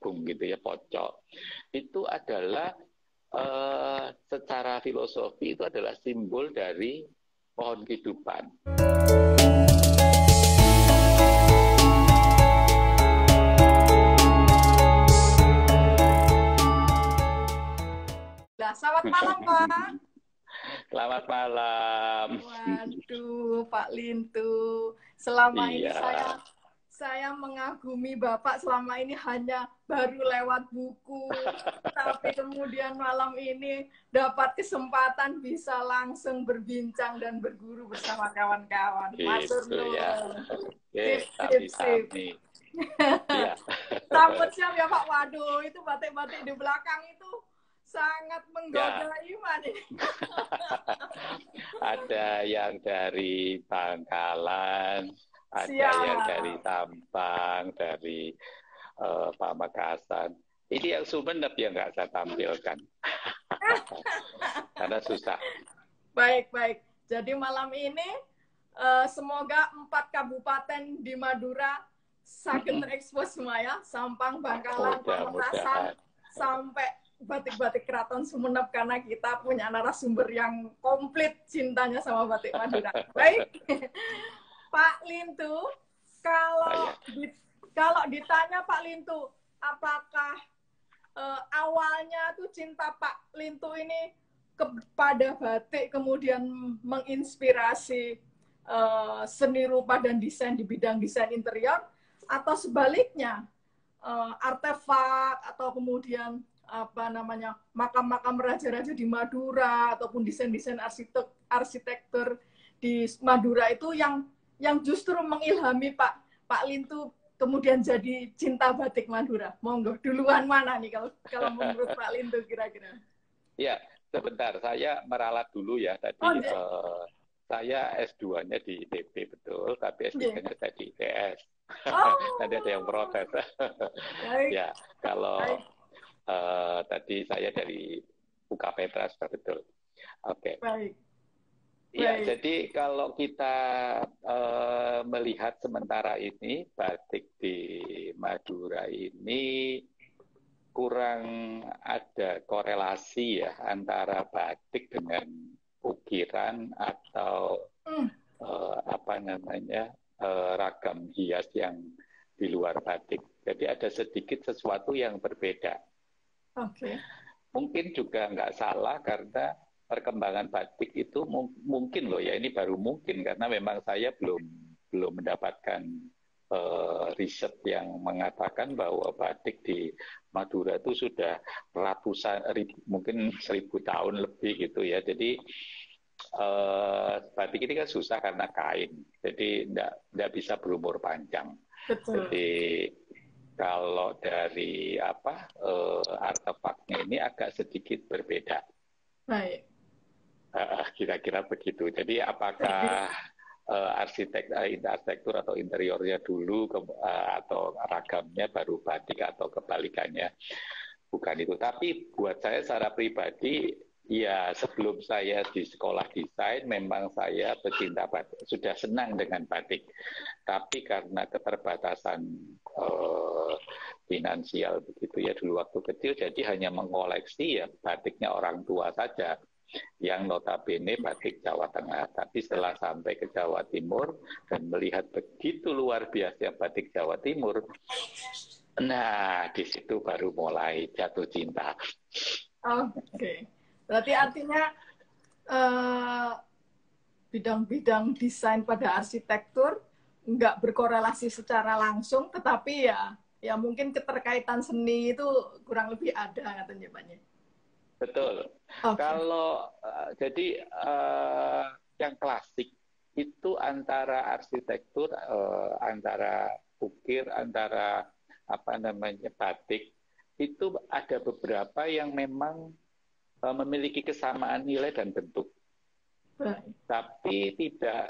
jagung gitu ya, pocok. Itu adalah secara filosofi itu adalah simbol dari pohon kehidupan. Selamat malam, Pak. Selamat malam. Waduh, Pak Lintu. Selama ini Iya. saya mengagumi Bapak selama ini hanya baru lewat buku. Tapi kemudian malam ini dapat kesempatan bisa langsung berbincang dan berguru bersama kawan-kawan. Matur Gitu nuwun. ya. Oke, Sip. sami-sami. Iya. Sambut siap ya Pak. Waduh, itu batik-batik di belakang itu sangat menggoda iman ini. Ada yang dari Bangkalan, ada yang dari Sampang, dari Pamekasan. Ini yang Sumeneb yang nggak saya tampilkan. Karena susah. Baik. Jadi malam ini semoga 4 kabupaten di Madura saged terekspos semua ya. Sampang, Bangkalan, Pamekasan, sampai batik-batik Keraton Sumeneb, karena kita punya narasumber yang komplit cintanya sama batik Madura. Baik, Pak Lintu, kalau ditanya Pak Lintu, apakah awalnya tuh cinta Pak Lintu ini kepada batik, kemudian menginspirasi seni rupa dan desain di bidang desain interior, atau sebaliknya artefak atau kemudian makam-makam raja-raja di Madura ataupun desain-desain arsitektur di Madura itu yang justru mengilhami Pak Lintu kemudian jadi cinta batik Madura. Monggo, duluan mana nih kalau menurut Pak Lintu kira-kira? Ya, sebentar, saya meralat dulu ya tadi. Saya S2-nya di ITB, betul, tapi S3-nya saya di ITS. Tadi ada yang protes. Ya, kalau tadi saya dari UK Petra, betul. Oke. Baik. Ya, jadi kalau kita melihat sementara ini, batik di Madura ini kurang ada korelasi ya antara batik dengan ukiran atau ragam hias yang di luar batik. Jadi ada sedikit sesuatu yang berbeda. Oke. Mungkin juga nggak salah karena perkembangan batik itu mungkin loh ya, ini baru mungkin karena memang saya belum mendapatkan riset yang mengatakan bahwa batik di Madura itu sudah ratusan mungkin 1000 tahun lebih gitu ya. Jadi batik ini kan susah karena kain, jadi nggak bisa berumur panjang. Betul. Jadi kalau dari artefaknya ini agak sedikit berbeda. Baik. Kira-kira begitu. Jadi apakah arsitektur atau interiornya dulu atau ragamnya baru batik atau kebalikannya? Bukan itu. Tapi buat saya secara pribadi, ya sebelum saya di sekolah desain memang saya pecinta batik, sudah senang dengan batik. Tapi karena keterbatasan finansial begitu ya dulu waktu kecil, jadi hanya mengoleksi ya batiknya orang tua saja yang notabene batik Jawa Tengah. Tapi setelah sampai ke Jawa Timur dan melihat begitu luar biasa batik Jawa Timur, nah di situ baru mulai jatuh cinta. Oke. Berarti artinya bidang-bidang desain pada arsitektur nggak berkorelasi secara langsung, tetapi ya mungkin keterkaitan seni itu kurang lebih ada katanya Pak. Betul. Kalau jadi yang klasik itu antara arsitektur, antara ukir, antara batik, itu ada beberapa yang memang memiliki kesamaan nilai dan bentuk. Tapi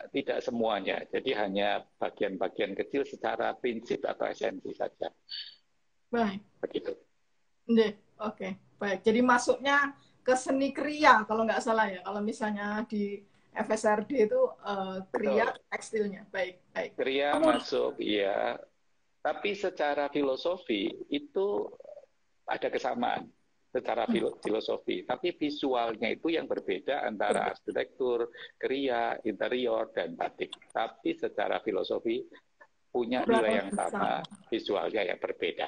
tidak semuanya. Jadi hanya bagian-bagian kecil secara prinsip atau esensi saja. Baik. Begitu. Oke. Baik. Jadi masuknya ke seni kriya kalau nggak salah ya. Kalau misalnya di FSRD itu kriya tekstilnya. Baik. Kriya masuk, iya. Tapi secara filosofi itu ada kesamaan secara filosofi, tapi visualnya itu yang berbeda antara arsitektur, kriya, interior, dan batik. Tapi secara filosofi punya nilai yang sama, visualnya yang berbeda.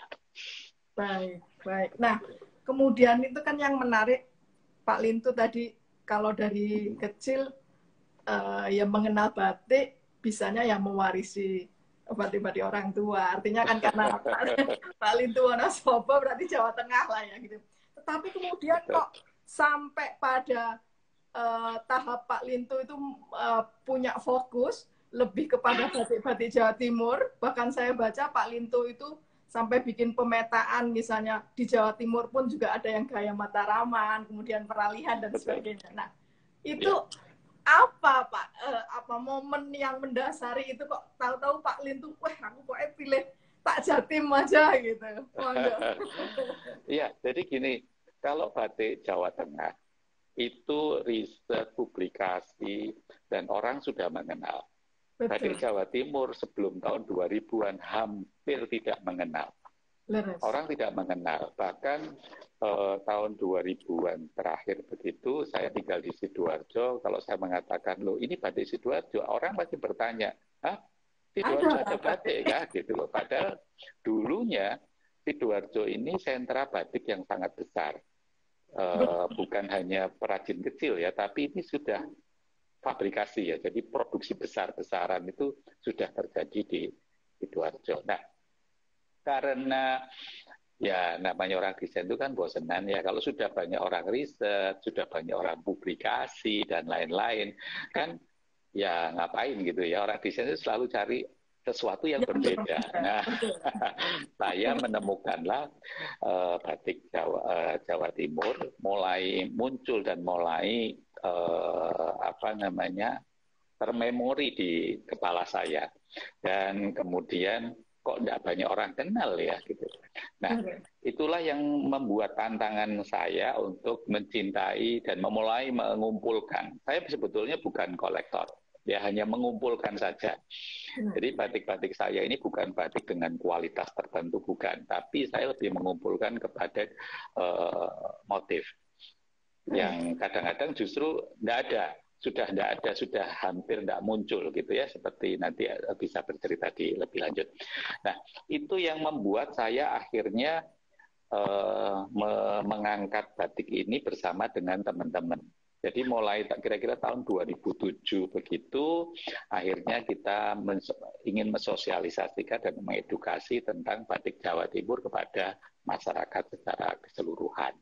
Baik, baik. Nah, kemudian itu kan yang menarik, Pak Lintu tadi, kalau dari kecil ya mengenal batik, bisanya yang mewarisi batik-batik orang tua. Artinya kan karena Pak Lintu Wonosobo berarti Jawa Tengah lah ya gitu. Tetapi kemudian kok sampai pada tahap Pak Lintu itu punya fokus lebih kepada batik-batik Jawa Timur. Bahkan saya baca Pak Lintu itu sampai bikin pemetaan, misalnya di Jawa Timur pun juga ada yang gaya Mataraman, kemudian peralihan dan sebagainya. Nah, itu apa Pak? Apa momen yang mendasari itu kok tahu-tahu Pak Lintu, wah aku kok pilih Pak Jatim aja gitu. Iya, jadi gini, kalau batik Jawa Tengah itu riset, publikasi, dan orang sudah mengenal. Betul. Batik Jawa Timur sebelum tahun 2000-an hampir tidak mengenal. Leres. Orang tidak mengenal. Bahkan tahun 2000-an terakhir begitu, saya tinggal di Sidoarjo, kalau saya mengatakan, loh ini batik Sidoarjo, orang pasti bertanya, hah? Sidoarjo ada batik ya? Gitu loh. Padahal dulunya Sidoarjo ini sentra batik yang sangat besar. Bukan hanya perajin kecil ya, tapi ini sudah fabrikasi ya, jadi produksi besar-besaran itu sudah terjadi di Sidoarjo. Nah, karena ya namanya orang desain itu kan bosenan ya, kalau sudah banyak orang riset, sudah banyak orang publikasi dan lain-lain, kan ya ngapain gitu ya, orang desain itu selalu cari sesuatu yang berbeda. Nah, saya menemukanlah batik Jawa Timur mulai muncul dan mulai termemori di kepala saya, dan kemudian kok tidak banyak orang kenal ya gitu. Nah, itulah yang membuat tantangan saya untuk mencintai dan memulai mengumpulkan. Saya sebetulnya bukan kolektor, ya hanya mengumpulkan saja. Jadi batik-batik saya ini bukan batik dengan kualitas tertentu, bukan, tapi saya lebih mengumpulkan kepada motif yang kadang-kadang justru sudah hampir tidak muncul gitu ya, seperti nanti bisa bercerita lebih lanjut. Nah, itu yang membuat saya akhirnya mengangkat batik ini bersama dengan teman-teman. Jadi mulai kira-kira tahun 2007 begitu, akhirnya kita ingin mensosialisasikan dan mengedukasi tentang batik Jawa Timur kepada masyarakat secara keseluruhan.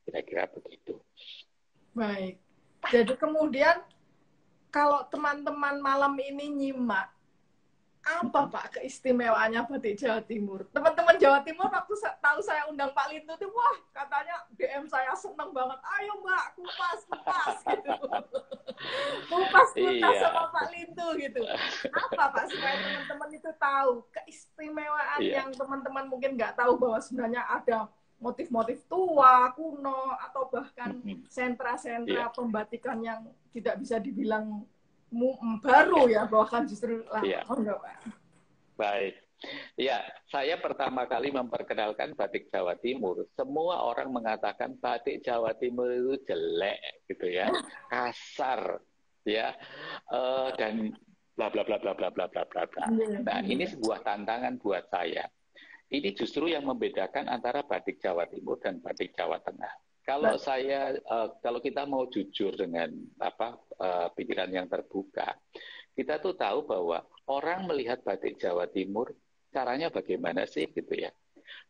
Kira-kira begitu. Baik. Jadi kemudian kalau teman-teman malam ini nyimak, apa Pak keistimewaannya batik Jawa Timur? Teman-teman Jawa Timur waktu tahu saya undang Pak Lintu tuh, wah katanya DM saya seneng banget, ayo Mbak kupas gitu. kupas sama Pak Lintu gitu. Apa Pak supaya teman-teman itu tahu keistimewaan yang teman-teman mungkin nggak tahu, bahwa sebenarnya ada motif-motif tua, kuno, atau bahkan sentra-sentra pembatikan yang tidak bisa dibilang baru ya, bahkan justru lama. Baik. Ya, saya pertama kali memperkenalkan batik Jawa Timur, semua orang mengatakan batik Jawa Timur itu jelek gitu ya, kasar ya, dan bla bla bla bla bla bla bla bla. Nah, ini sebuah tantangan buat saya. Ini justru yang membedakan antara batik Jawa Timur dan batik Jawa Tengah. Kalau kita mau jujur dengan pikiran yang terbuka, kita tuh tahu bahwa orang melihat batik Jawa Timur caranya bagaimana sih gitu ya.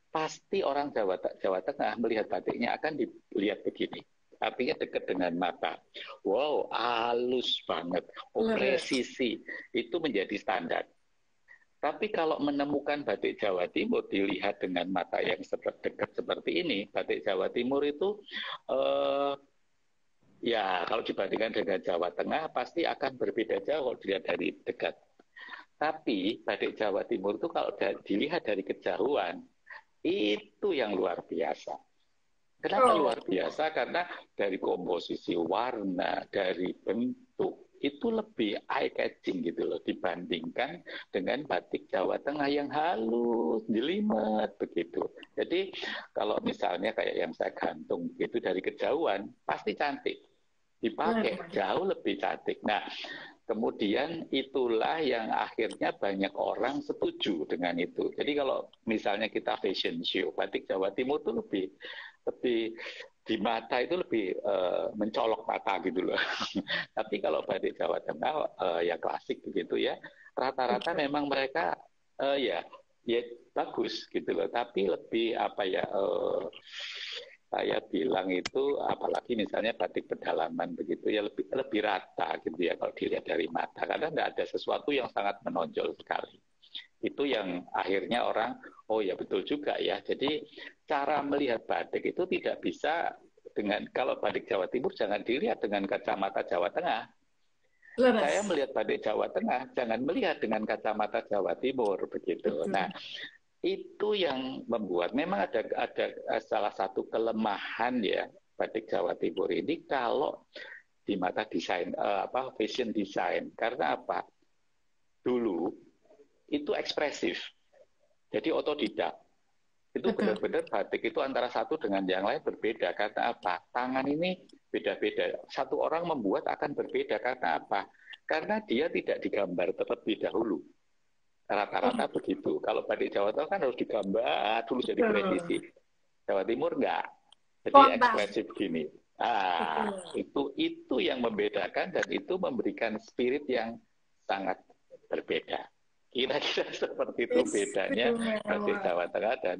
Pasti orang Jawa Tengah melihat batiknya akan dilihat begini. Artinya dekat dengan mata. Wow, halus banget, presisi. Itu menjadi standar. Tapi kalau menemukan batik Jawa Timur dilihat dengan mata yang dekat seperti ini, batik Jawa Timur itu ya kalau dibandingkan dengan Jawa Tengah pasti akan berbeda jauh kalau dilihat dari dekat. Tapi batik Jawa Timur itu kalau dilihat dari kejauhan, itu yang luar biasa. Kenapa luar biasa? Karena dari komposisi warna, dari bentuk, itu lebih eye catching gitu loh dibandingkan dengan batik Jawa Tengah yang halus, jelimet begitu. Jadi kalau misalnya kayak yang saya gantung gitu dari kejauhan pasti cantik, dipakai jauh lebih cantik. Nah, kemudian itulah yang akhirnya banyak orang setuju dengan itu. Jadi kalau misalnya kita fashion show, batik Jawa Timur itu lebih di mata itu lebih mencolok mata gitu loh. Tapi kalau batik Jawa Tengah ya klasik begitu ya, rata-rata memang mereka ya bagus gitu loh. Tapi lebih apa ya saya bilang itu apalagi misalnya batik pedalaman begitu ya lebih rata gitu ya kalau dilihat dari mata. Karena tidak ada sesuatu yang sangat menonjol sekali. Itu yang akhirnya orang, oh ya betul juga ya. Jadi cara melihat batik itu tidak bisa dengan, kalau batik Jawa Timur jangan dilihat dengan kacamata Jawa Tengah. Saya melihat batik Jawa Tengah, jangan melihat dengan kacamata Jawa Timur begitu. Nah, itu yang membuat memang ada salah satu kelemahan ya batik Jawa Timur ini kalau di mata desain fashion design. Karena apa? Dulu itu ekspresif. Jadi otodidak. Itu benar-benar batik itu antara satu dengan yang lain berbeda. Karena apa? Tangan ini beda-beda. Satu orang membuat akan berbeda. Karena apa? Karena dia tidak digambar terlebih dahulu. Rata-rata begitu. Kalau batik Jawa Tengah kan harus digambar dulu jadi presisi. Jawa Timur enggak. Jadi ekspresif gini. Itu yang membedakan dan itu memberikan spirit yang sangat berbeda. Kira-kira seperti itu bedanya batik Jawa Tengah dan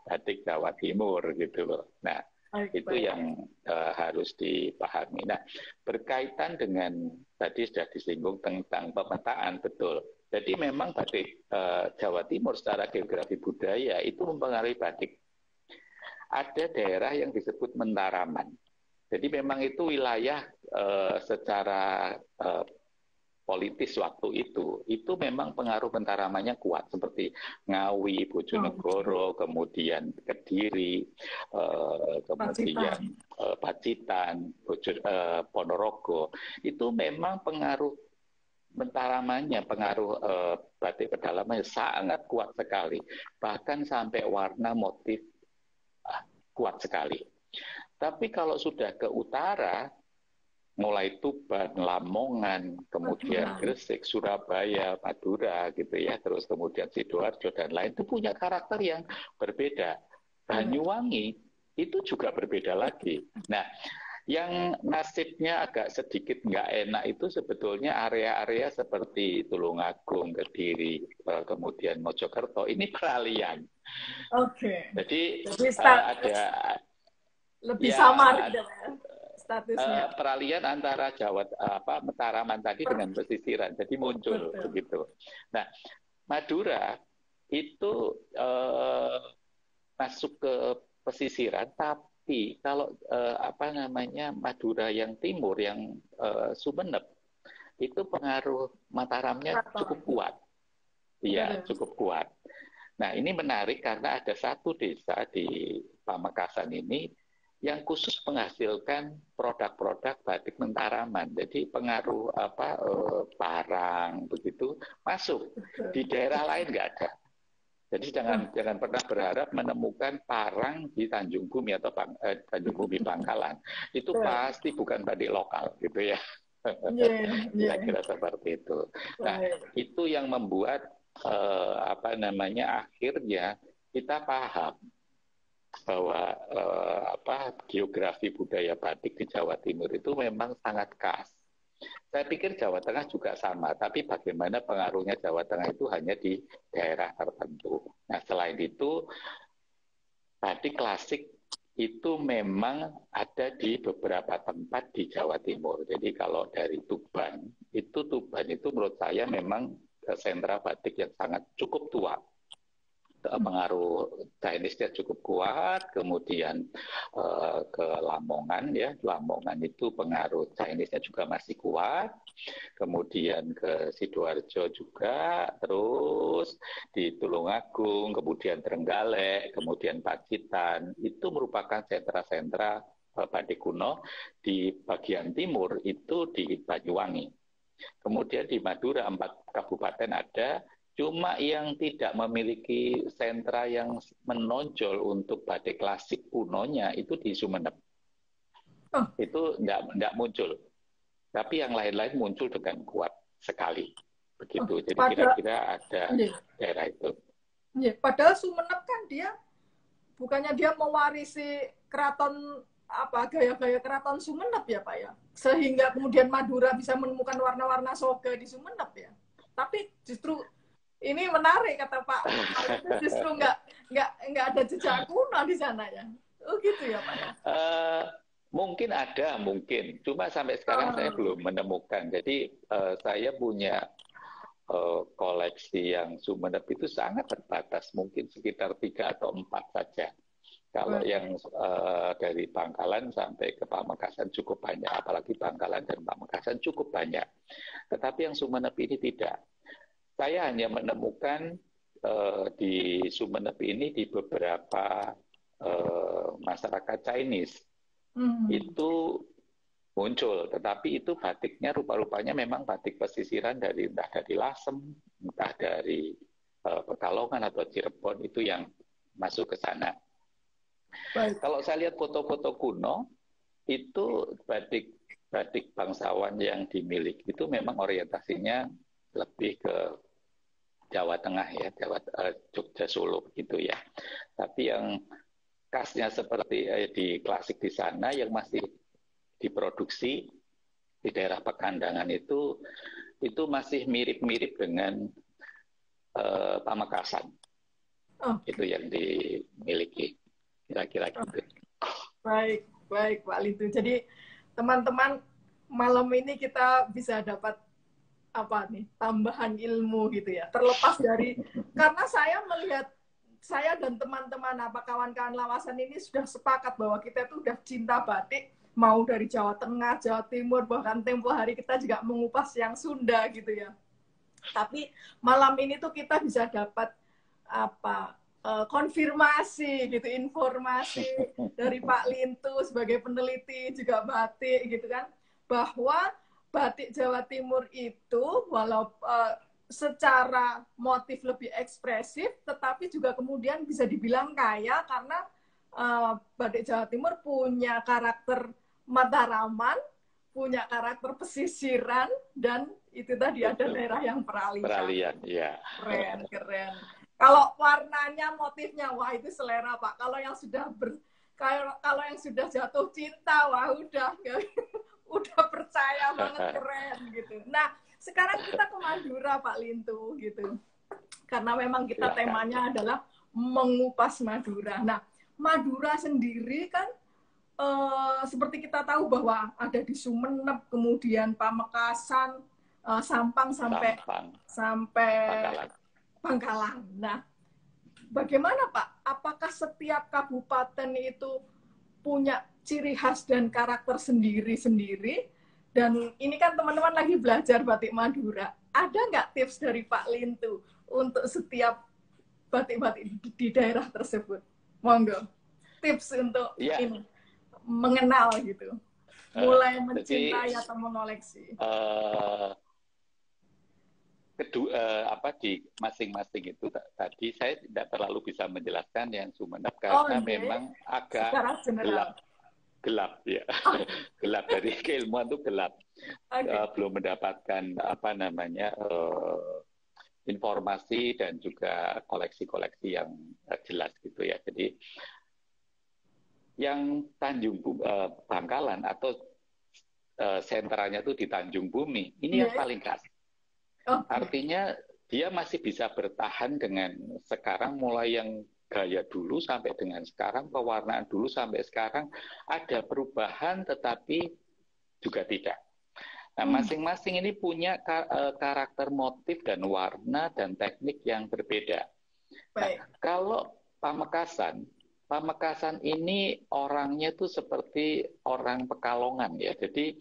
batik Jawa Timur gitu loh. Nah, itu yang harus dipahami. Nah, berkaitan dengan tadi sudah disinggung tentang pemetaan, betul. Jadi memang batik Jawa Timur secara geografi budaya itu mempengaruhi batik. Ada daerah yang disebut Mentaraman. Jadi memang itu wilayah secara politis waktu itu memang pengaruh Mentaramannya kuat seperti Ngawi, Bojonegoro, kemudian Kediri, kemudian Pacitan, Ponorogo. Itu memang pengaruh Mentaramannya, pengaruh batik pedalamannya sangat kuat sekali. Bahkan sampai warna motif kuat sekali. Tapi kalau sudah ke utara, mulai Tuban, Lamongan, kemudian Gresik, Surabaya, Madura gitu ya, terus kemudian Sidoarjo dan lain itu punya karakter yang berbeda. Banyuwangi itu juga berbeda lagi. Nah, yang nasibnya agak sedikit nggak enak itu sebetulnya area-area seperti Tulungagung, Kediri, kemudian Mojokerto ini peralihan. Oke. Jadi ada lebih samar gitu ya. Statusnya. Peralihan antara Mataraman tadi dengan pesisiran, jadi muncul begitu. Nah, Madura itu masuk ke pesisiran, tapi kalau Madura yang timur, yang Sumeneb, itu pengaruh Mataramnya cukup kuat. Iya, cukup kuat. Nah, ini menarik karena ada satu desa di Pamekasan ini yang khusus menghasilkan produk-produk batik Mentaraman. Jadi pengaruh parang begitu masuk. Di daerah lain nggak ada. Jadi jangan pernah berharap menemukan parang di Tanjung Bumi atau Tanjung Bumi Bangkalan. Itu pasti bukan batik lokal gitu ya. Kira-kira seperti itu. Nah, itu yang membuat akhirnya kita paham bahwa geografi budaya batik di Jawa Timur itu memang sangat khas. Saya pikir Jawa Tengah juga sama, tapi bagaimana pengaruhnya Jawa Tengah itu hanya di daerah tertentu. Nah, selain itu, batik klasik itu memang ada di beberapa tempat di Jawa Timur. Jadi kalau dari Tuban itu menurut saya memang sentra batik yang sangat cukup tua. Pengaruh Chinese-nya cukup kuat, kemudian ke Lamongan ya, Lamongan itu pengaruh Chinese-nya juga masih kuat, kemudian ke Sidoarjo juga, terus di Tulungagung, kemudian Trenggalek, kemudian Pacitan, itu merupakan sentra-sentra batik kuno. Di bagian timur itu di Banyuwangi. Kemudian di Madura 4 kabupaten ada, cuma yang tidak memiliki sentra yang menonjol untuk batik klasik kunonya itu di Sumeneb. Oh. Itu tidak muncul. Tapi yang lain-lain muncul dengan kuat sekali. Begitu. Jadi kira-kira ada daerah itu. Padahal Sumeneb kan dia bukannya dia mewarisi keraton apa gaya-gaya keraton Sumeneb ya Pak ya, sehingga kemudian Madura bisa menemukan warna-warna soga di Sumeneb ya. Tapi justru ini menarik kata Pak, justru nggak ada jejak kuno di sana ya. Oh gitu ya Pak ya. Mungkin ada, mungkin. Cuma sampai sekarang saya belum menemukan. Jadi saya punya koleksi yang Sumeneb itu sangat terbatas, mungkin sekitar 3 atau 4 saja. Kalau yang dari Bangkalan sampai ke Pamekasan cukup banyak, apalagi Bangkalan dan Pamekasan cukup banyak. Tetapi yang Sumeneb ini tidak. Saya hanya menemukan di Sumeneb ini di beberapa masyarakat Chinese itu muncul, tetapi itu batiknya rupa-rupanya memang batik pesisiran entah dari Lasem, entah dari Pekalongan atau Cirebon, itu yang masuk ke sana. Baik. Kalau saya lihat foto-foto kuno, itu batik bangsawan yang dimiliki itu memang orientasinya lebih ke Jawa Tengah ya, Jogja, Solo gitu ya. Tapi yang khasnya seperti di klasik di sana yang masih diproduksi di daerah Pekandangan itu masih mirip-mirip dengan Pamekasan. Itu yang dimiliki. Kira-kira gitu. Baik Pak Lintu. Jadi teman-teman malam ini kita bisa dapat apa nih tambahan ilmu gitu ya. Terlepas dari karena saya melihat saya dan teman-teman kawan-kawan Lawasan ini sudah sepakat bahwa kita itu udah cinta batik, mau dari Jawa Tengah, Jawa Timur, bahkan tempo hari kita juga mengupas yang Sunda gitu ya. Tapi malam ini tuh kita bisa dapat konfirmasi gitu, informasi dari Pak Lintu sebagai peneliti juga batik gitu kan, bahwa batik Jawa Timur itu secara motif lebih ekspresif, tetapi juga kemudian bisa dibilang kaya karena batik Jawa Timur punya karakter Mataraman, punya karakter pesisiran, dan itu tadi ada daerah yang peralihan. Peralihan, ya. Keren. Kalau warnanya, motifnya, wah itu selera Pak. Kalau yang sudah kalau yang sudah jatuh cinta, wah udah percaya banget, keren gitu. Nah, sekarang kita ke Madura Pak Lintu gitu. Karena memang kita temanya adalah mengupas Madura. Nah, Madura sendiri kan seperti kita tahu bahwa ada di Sumeneb, kemudian Pamekasan, Sampang sampai Bangkalan. Nah, bagaimana Pak? Apakah setiap kabupaten itu punya ciri khas dan karakter sendiri-sendiri? Dan ini kan teman-teman lagi belajar batik Madura. Ada nggak tips dari Pak Lintu untuk setiap batik-batik di daerah tersebut? Monggo. Tips untuk ini, mengenal gitu. Mulai mencintai atau mengoleksi. Di masing-masing itu tadi saya tidak terlalu bisa menjelaskan yang Sumeneb karena memang agak gelap ya. Gelap dari keilmuan itu gelap. Belum mendapatkan informasi dan juga koleksi-koleksi yang jelas gitu ya. Jadi yang Bangkalan atau sentranya itu di Tanjung Bumi, ini yang paling khas. Artinya dia masih bisa bertahan dengan sekarang, mulai yang gaya dulu sampai dengan sekarang, pewarnaan dulu sampai sekarang, ada perubahan tetapi juga tidak. Nah, masing-masing ini punya karakter motif dan warna dan teknik yang berbeda. Nah, kalau Pamekasan ini orangnya tuh seperti orang Pekalongan ya, jadi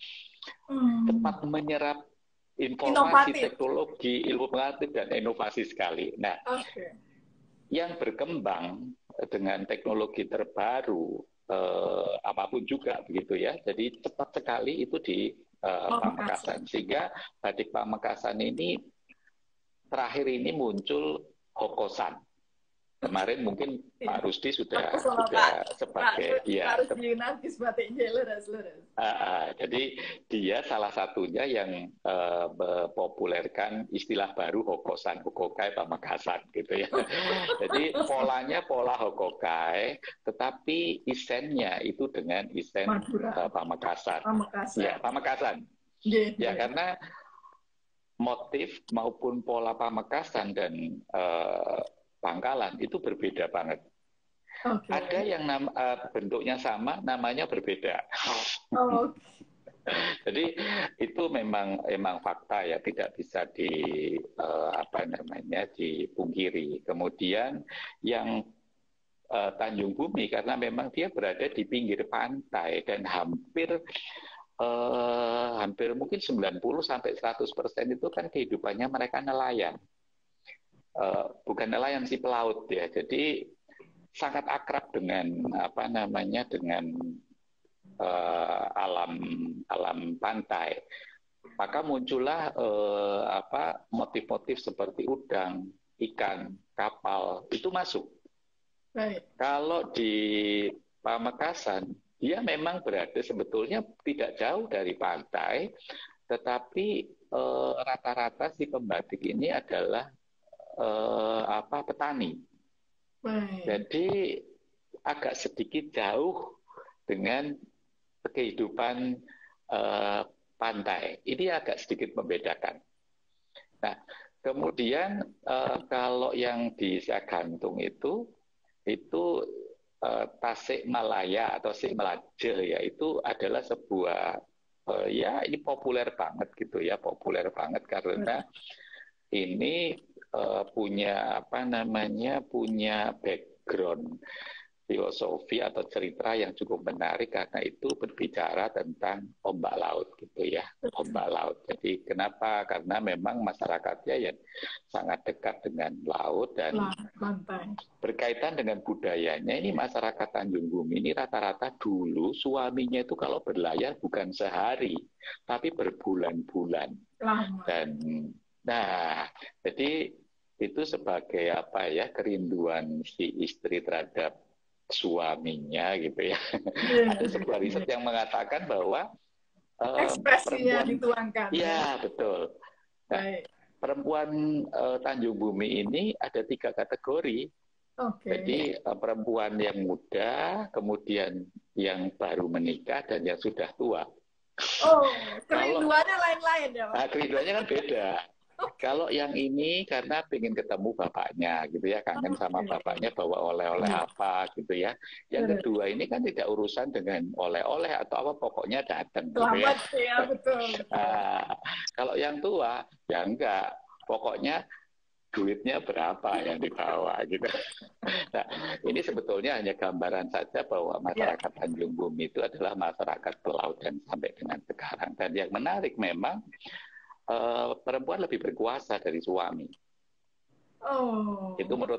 cepat menyerap informasi, teknologi, ilmu pengetahuan dan inovasi sekali. Nah, yang berkembang dengan teknologi terbaru apapun juga begitu ya. Jadi cepat sekali itu Pamekasan. Sehingga batik Pamekasan ini terakhir ini muncul Hokosan. Kemarin mungkin Pak Rusdi sudah sebagai Pak Rusdi Yunadis batiknya lurus. Jadi dia salah satunya yang mempopulerkan istilah baru Hokosan, Hokokai Pamekasan gitu ya. Jadi polanya pola Hokokai, tetapi isennya itu dengan isen Pamekasan. Ya, Pamekasan. Ya, karena motif maupun pola Pamekasan dan Bangkalan itu berbeda banget. Ada yang bentuknya sama, namanya berbeda. Jadi itu memang fakta ya, tidak bisa dipungkiri. Kemudian yang Tanjung Bumi karena memang dia berada di pinggir pantai dan hampir mungkin 90 sampai 100% itu kan kehidupannya mereka nelayan. Bukan nelayan sih, pelaut ya. Jadi sangat akrab dengan dengan alam pantai. Maka muncullah motif-motif seperti udang, ikan, kapal itu masuk. Baik. Kalau di Pamekasan dia memang berada sebetulnya tidak jauh dari pantai, tetapi rata-rata si pembatik ini adalah petani. Jadi agak sedikit jauh dengan kehidupan pantai. Ini agak sedikit membedakan. Nah, kemudian kalau yang di Sagantung itu Tasikmalaya atau Sikmalajeh ya, itu adalah sebuah ini populer banget gitu ya, populer banget karena ini punya punya background filosofi atau cerita yang cukup menarik karena itu berbicara tentang ombak laut gitu ya, ombak laut. Jadi kenapa? Karena memang masyarakatnya yang sangat dekat dengan laut dan berkaitan dengan budayanya. Ini masyarakat Tanjung Bumi ini rata-rata dulu suaminya itu kalau berlayar bukan sehari, tapi berbulan-bulan. Dan jadi itu sebagai kerinduan si istri terhadap suaminya gitu ya. Ada sebuah riset yang mengatakan bahwa ekspresinya dituangkan. Iya, betul. Nah, perempuan Tanjung Bumi ini ada 3 kategori. Jadi perempuan yang muda, kemudian yang baru menikah, dan yang sudah tua. Kerinduannya lain-lain ya, Pak? Kerinduannya kan beda. Kalau yang ini karena pengen ketemu bapaknya gitu ya, kangen sama bapaknya, bawa oleh-oleh apa gitu ya. Yang kedua ini kan tidak urusan dengan oleh-oleh atau apa, pokoknya datang gitu ya. Ya, betul. Kalau yang tua ya enggak, pokoknya duitnya berapa yang dibawa gitu. Nah, ini sebetulnya hanya gambaran saja bahwa masyarakat Tanjung Bumi itu adalah masyarakat pelaut dan sampai dengan sekarang. Dan yang menarik memang perempuan lebih berkuasa dari suami. Itu menurut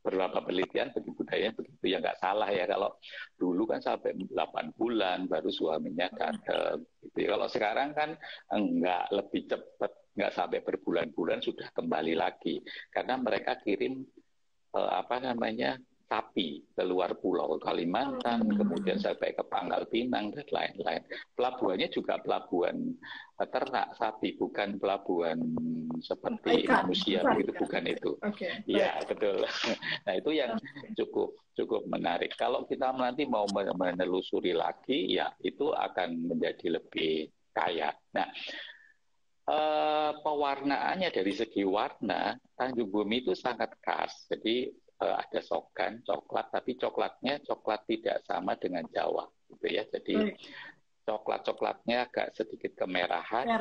beberapa penelitian bagi budaya begitu ya, nggak salah ya. Kalau dulu kan sampai 8 bulan baru suaminya datang. Gitu. Kalau sekarang kan enggak, lebih cepat, nggak sampai berbulan-bulan sudah kembali lagi karena mereka kirim sapi ke luar pulau Kalimantan, kemudian sampai ke Pangkal Pinang dan lain-lain. Pelabuhannya juga pelabuhan ternak sapi, bukan pelabuhan seperti manusia begitu, bukan itu. Iya, betul. Nah, itu yang cukup menarik. Kalau kita nanti mau menelusuri lagi, ya itu akan menjadi lebih kaya. Nah, pewarnaannya dari segi warna, Tanjung Bumi itu sangat khas. Jadi ada sogan, coklat, tapi coklatnya coklat tidak sama dengan Jawa, gitu ya. Jadi coklatnya agak sedikit kemerahan,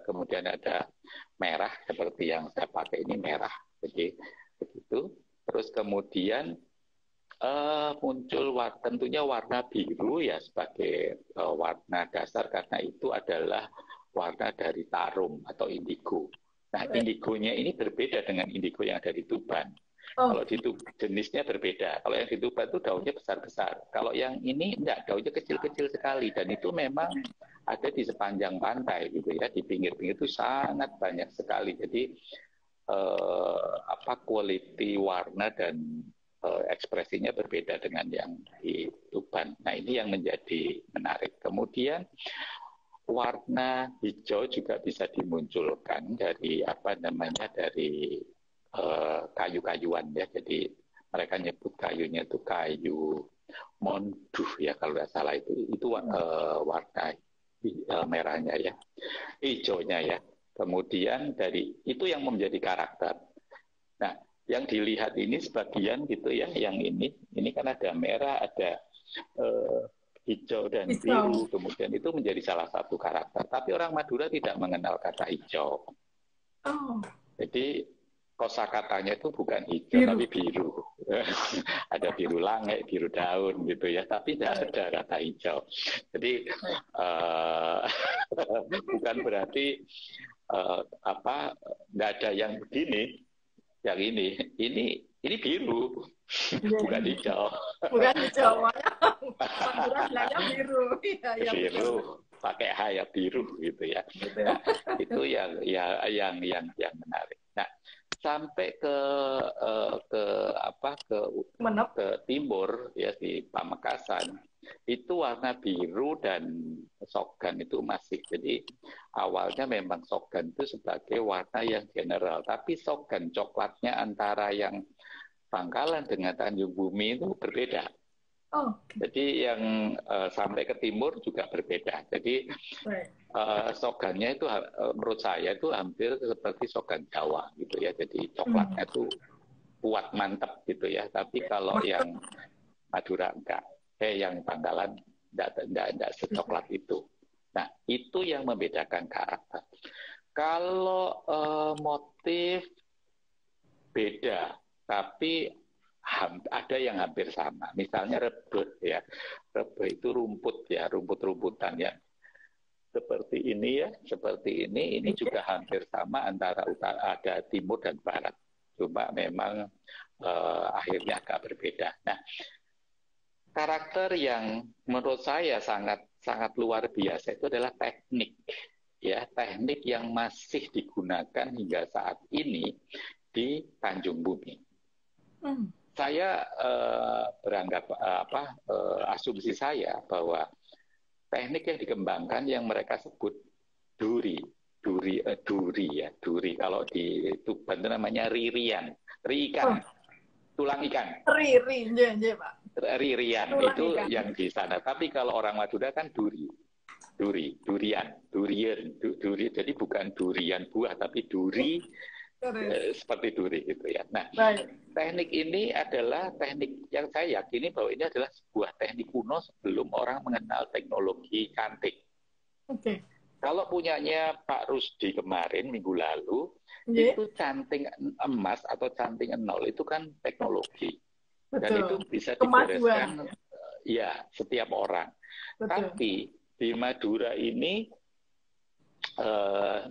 kemudian ada merah seperti yang saya pakai ini merah, jadi begitu. Terus kemudian muncul tentunya warna biru ya sebagai warna dasar karena itu adalah warna dari tarum atau indigo. Nah, indigonya ini berbeda dengan indigo yang ada di Tuban. Oh. Kalau di jenisnya berbeda. Kalau yang di Tuban itu daunnya besar-besar. Kalau yang ini enggak, daunnya kecil-kecil sekali. Dan itu memang ada di sepanjang pantai gitu ya. Di pinggir-pinggir itu sangat banyak sekali. Jadi quality warna dan ekspresinya berbeda dengan yang di Tuban. Nah, ini yang menjadi menarik. Kemudian warna hijau juga bisa dimunculkan dari dari kayu-kayuan ya. Jadi mereka nyebut kayunya itu kayu monduh ya kalau nggak salah itu warna merahnya ya, hijaunya ya. Kemudian dari itu yang menjadi karakter. Nah, yang dilihat ini sebagian gitu ya, yang ini kan ada merah, ada hijau dan biru, kemudian itu menjadi salah satu karakter. Tapi orang Madura tidak mengenal kata hijau. Oh. Jadi kosakatanya itu bukan hijau tapi biru. Ada biru langit, biru daun gitu ya, tapi tidak ada kata hijau. Jadi bukan berarti nggak ada yang begini, yang ini biru, bukan hijau. Bukan hijau, Madura bilangnya biru. Biru, pakai H ya, biru gitu ya. Nah, itu yang menarik. Nah, sampai ke timur ya, di Pamekasan itu warna biru dan sogan itu masih. Jadi awalnya memang sogan itu sebagai warna yang general, tapi sogan coklatnya antara yang Bangkalan dengan Tanjung Bumi itu berbeda. Oh. Jadi yang sampai ke timur juga berbeda. Jadi sogannya itu menurut saya itu hampir seperti sogan Jawa gitu ya. Jadi coklatnya itu kuat, mantap gitu ya. Tapi kalau yang Madura enggak, yang Bangkalan enggak secoklat itu. Nah, itu yang membedakan karakter. Kalau motif beda, tapi ada yang hampir sama. Misalnya rebet ya. Rebet itu rumput ya, rumput-rumputan ya. Seperti ini ya, seperti ini. Ini juga hampir sama antara utara, ada timur dan barat. Cuma memang akhirnya agak berbeda. Nah, karakter yang menurut saya sangat luar biasa itu adalah teknik. Ya, teknik yang masih digunakan hingga saat ini di Tanjung Bumi. Saya beranggap asumsi saya bahwa teknik yang dikembangkan yang mereka sebut duri kalau di Tuban itu namanya ririan, ikan, tulang ikan. Pak. Ririan tulang itu ikan. Yang di sana. Tapi kalau orang Madura kan durian. Jadi bukan durian buah tapi duri. Seperti duri gitu ya. Nah, teknik ini adalah teknik yang saya yakini bahwa ini adalah sebuah teknik kuno sebelum orang mengenal teknologi cantik. Oke. Kalau punyanya Pak Rusdi kemarin minggu lalu, itu canting emas atau canting nol itu kan teknologi. Betul. Dan itu bisa dibereskan ya setiap orang. Betul. Tapi di Madura ini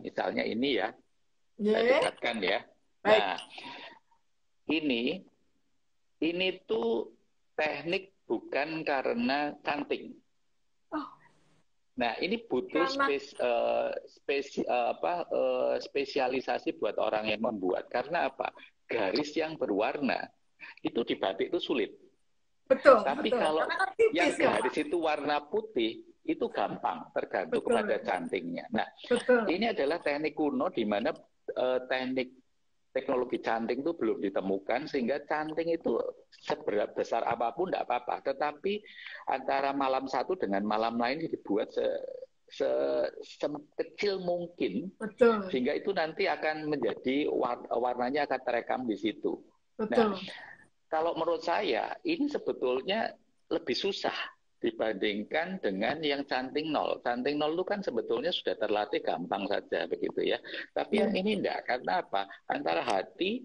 misalnya ini ya, saya dekatkan ya. Nah, ini tuh teknik bukan karena canting. Nah, ini butuh spesialisasi buat orang yang membuat. Karena apa? Garis yang berwarna itu di batik itu sulit. Betul. Tapi kalau yang garis itu warna putih itu gampang, tergantung kepada cantingnya. Nah, ini adalah teknik kuno di mana teknologi canting itu belum ditemukan, sehingga canting itu sebesar apapun tidak apa-apa. Tetapi antara malam satu dengan malam lain dibuat sekecil mungkin, sehingga itu nanti akan menjadi warnanya akan terekam di situ. Nah, kalau menurut saya ini sebetulnya lebih susah dibandingkan dengan yang canting nol. Canting nol itu kan sebetulnya sudah terlatih gampang saja begitu ya. Tapi yang ini enggak, karena apa? Antara hati,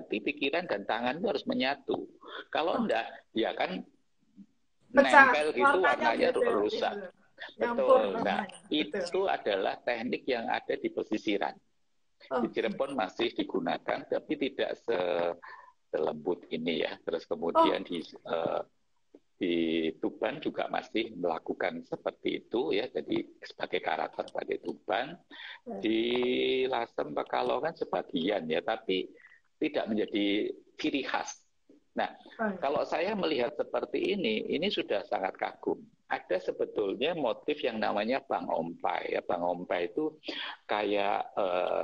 pikiran dan tangan itu harus menyatu. Kalau enggak, ya kan nempel gitu warnanya rusak. Betul. Nah, itu adalah teknik yang ada di pesisiran. Di Cirebon masih digunakan, tapi tidak selembut ini ya. Terus Oh, kemudian di Tuban juga masih melakukan seperti itu ya, jadi sebagai karakter batik Tuban. Di Lasem Pekalongan sebagian ya, tapi tidak menjadi ciri khas. Nah, baik. kalau saya melihat seperti ini sudah sangat kagum. Ada sebetulnya motif yang namanya Bang Ompai. Ya, Bang Ompai itu kayak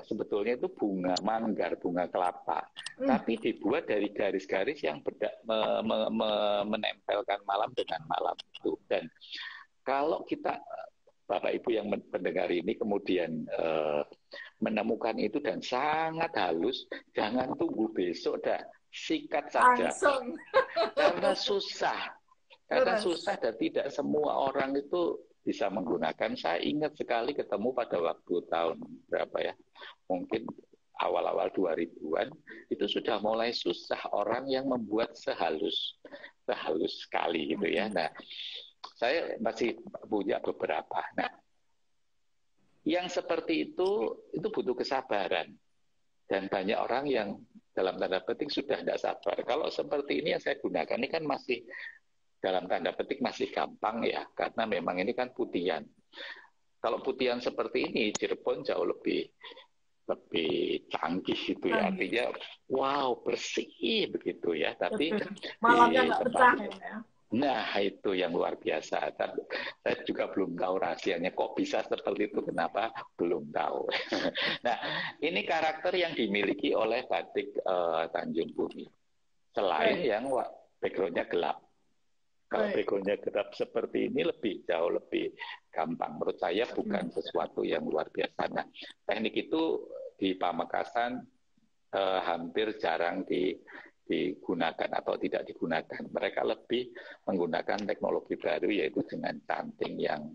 sebetulnya itu bunga manggar, bunga kelapa. Tapi dibuat dari garis-garis yang menempelkan malam dengan malam itu. Dan kalau kita Bapak Ibu yang mendengar ini kemudian menemukan itu dan sangat halus, jangan tunggu besok dah, sikat saja. Langsung. Karena susah. Karena Terus. susah dan tidak semua orang itu bisa menggunakan. Saya ingat sekali ketemu pada waktu tahun berapa ya, mungkin awal-awal 2000-an, itu sudah mulai susah orang yang membuat sehalus sekali gitu ya. Nah, saya masih punya beberapa. Nah, yang seperti itu butuh kesabaran. Dan banyak orang yang dalam tanda petik sudah tidak sabar. Kalau seperti ini yang saya gunakan, ini kan masih dalam tanda petik masih gampang ya, karena memang ini kan putihan. Kalau putihan seperti ini, Cirebon jauh lebih canggih gitu ya. Artinya, wow, bersih begitu ya. Tapi Malamnya di nggak tempat pecah ya. nah, itu yang luar biasa. Saya juga belum tahu rahasianya. Kok bisa seperti itu? Kenapa? Belum tahu. Nah, ini karakter yang dimiliki oleh batik Tanjung Bumi. Selain yang background-nya gelap. Kalau background-nya gelap seperti ini jauh lebih gampang. Menurut saya bukan sesuatu yang luar biasa. Nah, teknik itu di Pamekasan hampir jarang digunakan atau tidak digunakan. Mereka lebih menggunakan teknologi baru, yaitu dengan canting yang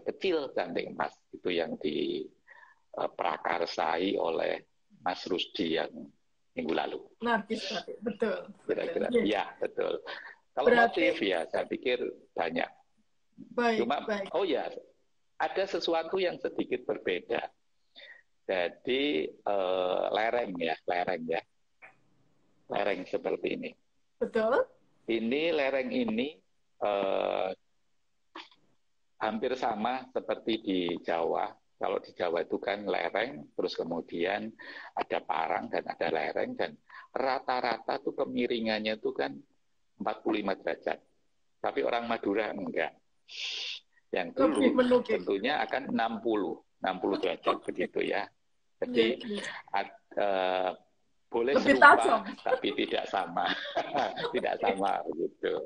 kecil, canting emas. Itu yang diprakarsai oleh Mas Rusdi yang minggu lalu. Narkis batik, betul. Kira-kira, ya betul. Kalau Berarti, motif ya, saya pikir banyak. baik. Oh ya, ada sesuatu yang sedikit berbeda. Jadi lereng ya, lereng seperti ini. Betul. Lereng ini hampir sama seperti di Jawa. Kalau di Jawa itu kan lereng, terus kemudian ada parang dan ada lereng, dan rata-rata tuh kemiringannya itu kan 45 derajat. Tapi orang Madura enggak. Yang dulu tentunya akan 60 derajat begitu ya. Jadi boleh lebih serupa tajam, tapi tidak sama. Tidak sama begitu.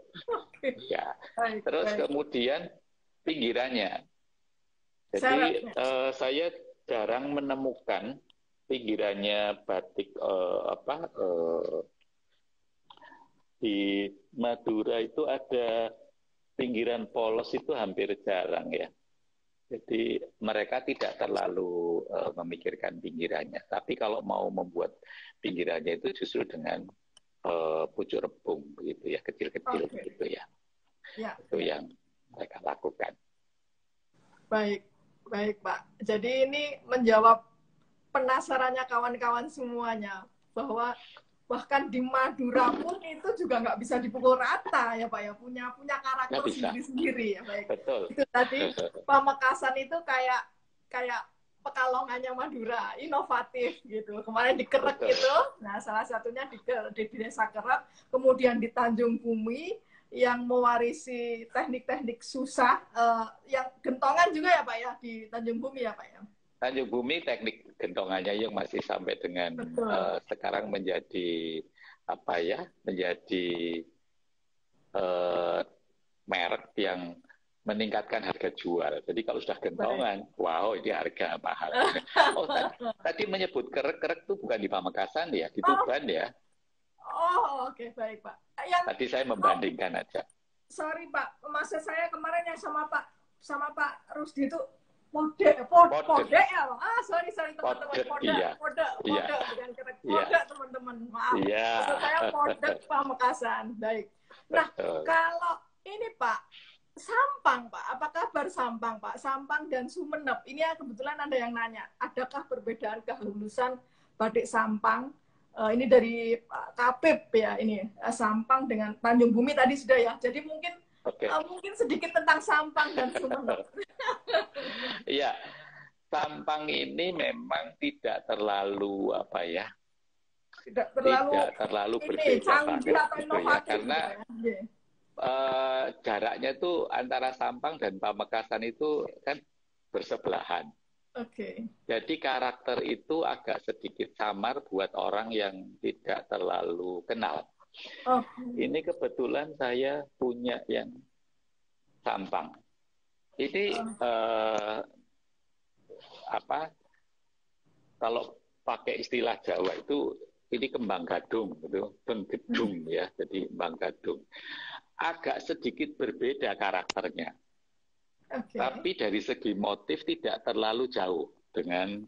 Ya. Terus kemudian pinggirannya. Jadi saya jarang menemukan pinggirannya batik di Madura itu ada pinggiran polos, itu hampir jarang ya. Jadi mereka tidak terlalu memikirkan pinggirannya. Tapi kalau mau membuat pinggirannya itu justru dengan pucuk rebung begitu ya, kecil-kecil begitu ya. Itu yang mereka lakukan. Baik Pak. Jadi ini menjawab penasarannya kawan-kawan semuanya, bahwa bahkan di Madura pun itu juga nggak bisa dipukul rata ya Pak ya, punya karakter sendiri-sendiri ya. Baik. Betul. Itu tadi Pamekasan itu kayak Pekalongannya Madura, inovatif gitu. Kemarin di Kerek gitu, nah salah satunya di Desa Kerek, kemudian di Tanjung Bumi yang mewarisi teknik-teknik susah, yang gentongan juga ya Pak ya, di Tanjung Bumi ya Pak ya. Tanjung Bumi teknik gentongannya yang masih sampai dengan sekarang menjadi merek yang meningkatkan harga jual. Jadi kalau sudah gentongan, wow, ini harga mahal. Oh, tadi menyebut Kerek itu bukan di Pamekasan ya, di Tuban ya. Oh, oke, baik Pak. Tadi saya membandingkan aja. Sorry Pak, maksud saya kemarin yang sama Pak Rusdi itu Pode ya, sorry teman-teman, Pode bukan Kerek, Pode teman-teman, maaf. Maksud saya Pode Pamekasan, baik. Nah, kalau ini Pak, Sampang Pak, apa kabar Sampang Pak? Sampang dan Sumeneb, ini ya kebetulan ada yang nanya, adakah perbedaan kehulusan batik Sampang ini dari Pak Kapip ya, ini Sampang dengan Tanjung Bumi tadi sudah ya. Jadi mungkin mungkin sedikit tentang Sampang dan Sumeneb. Iya, Sampang ini memang tidak terlalu apa ya, tidak terlalu berbeda canggih banget atau gitu ya, inovatif karena gitu ya. Jaraknya tuh antara Sampang dan Pamekasan itu kan bersebelahan. Oke. Jadi karakter itu agak sedikit samar buat orang yang tidak terlalu kenal. Ini kebetulan saya punya yang Sampang. Ini kalau pakai istilah Jawa itu ini kembang gadung, gitu, penggedung ya, jadi kembang gadung. Agak sedikit berbeda karakternya. Tapi dari segi motif tidak terlalu jauh dengan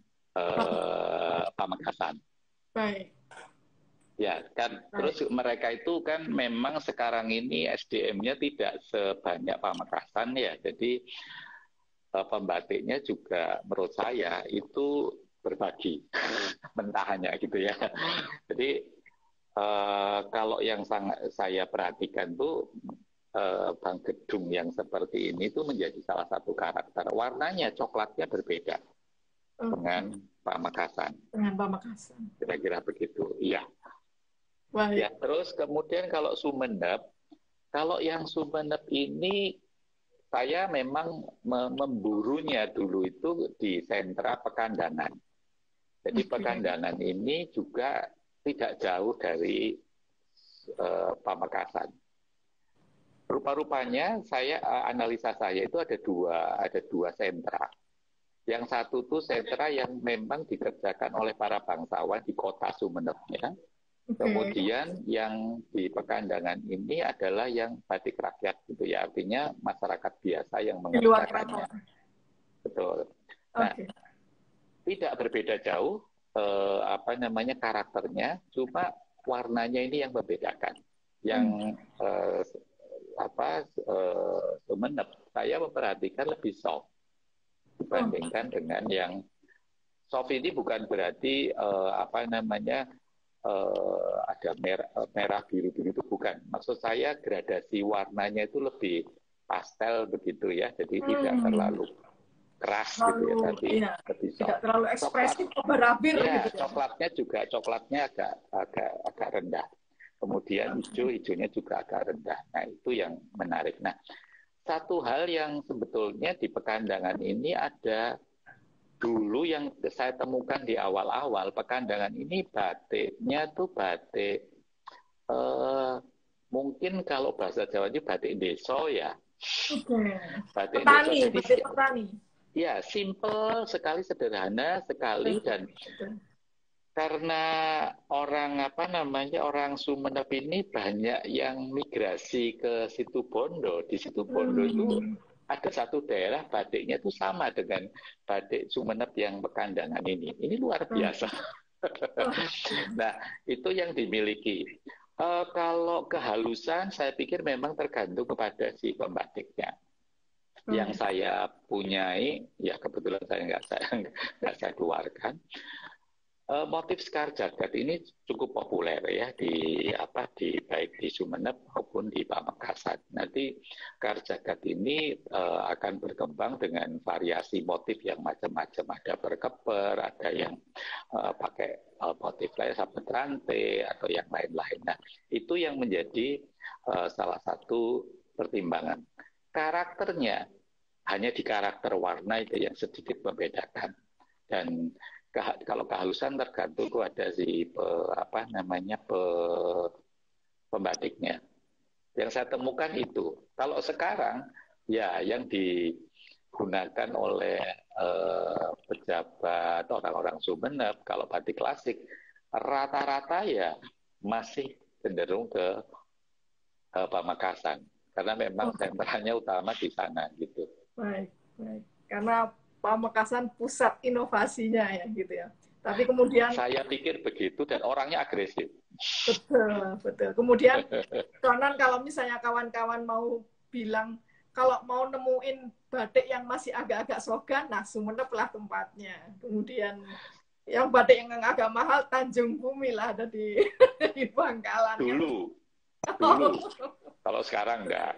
Pamekasan. Baik. Ya, kan. Terus mereka itu kan memang sekarang ini SDM-nya tidak sebanyak Pamekasan ya. Jadi pembatiknya juga menurut saya itu berbagi mentahannya gitu ya. Jadi kalau yang saya perhatikan tuh Bang Gedung yang seperti ini tuh menjadi salah satu karakter. Warnanya coklatnya berbeda dengan Pamekasan. Dengan Pamekasan. Kira-kira begitu. Iya. Baik. Ya, terus kemudian kalau Sumeneb, kalau yang Sumeneb ini saya memang memburunya dulu itu di sentra Pekandangan. Jadi Pekandangan ini juga tidak jauh dari Pamekasan. Rupa-rupanya analisa saya itu ada dua sentra. Yang satu tuh sentra yang memang dikerjakan oleh para bangsawan di kota Sumeneb ya. Kemudian yang di Pekandangan ini adalah yang batik rakyat gitu ya, artinya masyarakat biasa yang mengerjakannya. Betul. Nah, tidak berbeda jauh karakternya, cuma warnanya ini yang membedakan. Yang Sumeneb saya memperhatikan lebih soft dibandingkan dengan yang soft ini bukan berarti ada merah biru itu bukan. Maksud saya gradasi warnanya itu lebih pastel begitu ya, jadi tidak terlalu keras gitu ya, tapi lebih soft. Tidak terlalu ekspresif, berabir ya, gitu. coklatnya agak rendah. Kemudian hijaunya juga agak rendah. Nah, itu yang menarik. Nah, satu hal yang sebetulnya di Pekandangan ini ada dulu yang saya temukan di awal-awal Pekandangan ini batiknya tuh batik mungkin kalau bahasa Jawanya batik deso ya. Batik petani. Ya, simple sekali, sederhana sekali dan karena orang Sumeneb ini banyak yang migrasi ke Situbondo. Di Situbondo itu ada satu daerah batiknya itu sama dengan batik Sumeneb yang Pekandangan ini. Ini luar biasa. Nah, itu yang dimiliki. Kalau kehalusan, saya pikir memang tergantung kepada si pembatiknya. Yang saya punyai, ya kebetulan saya nggak saya keluarkan. Motif Sekar Jagad ini cukup populer ya baik di Sumeneb maupun di Pamekasan. Nanti Sekar Jagad ini akan berkembang dengan variasi motif yang macam-macam. Ada berkeper, ada yang pakai motif lain sahabat rantai atau yang lain-lain. Nah, itu yang menjadi salah satu pertimbangan. Karakternya hanya di karakter warna itu yang sedikit membedakan. Dan kalau kehalusan tergantung kepada si pembatiknya. Yang saya temukan itu. Kalau sekarang ya yang digunakan oleh pejabat orang-orang Sumeneb kalau batik klasik rata-rata ya masih cenderung ke Pamekasan karena memang sentralnya utama di sana gitu. Baik. Karena Pamekasan pusat inovasinya ya gitu ya. Tapi kemudian saya pikir begitu dan orangnya agresif. Betul. Kemudian konon kalau misalnya kawan-kawan mau bilang kalau mau nemuin batik yang masih agak-agak slogan, nah Sumeneb lah tempatnya. Kemudian Yang batik yang agak mahal Tanjung Bumi lah ada di di Bangkalan. Dulu. Oh. Kalau sekarang enggak.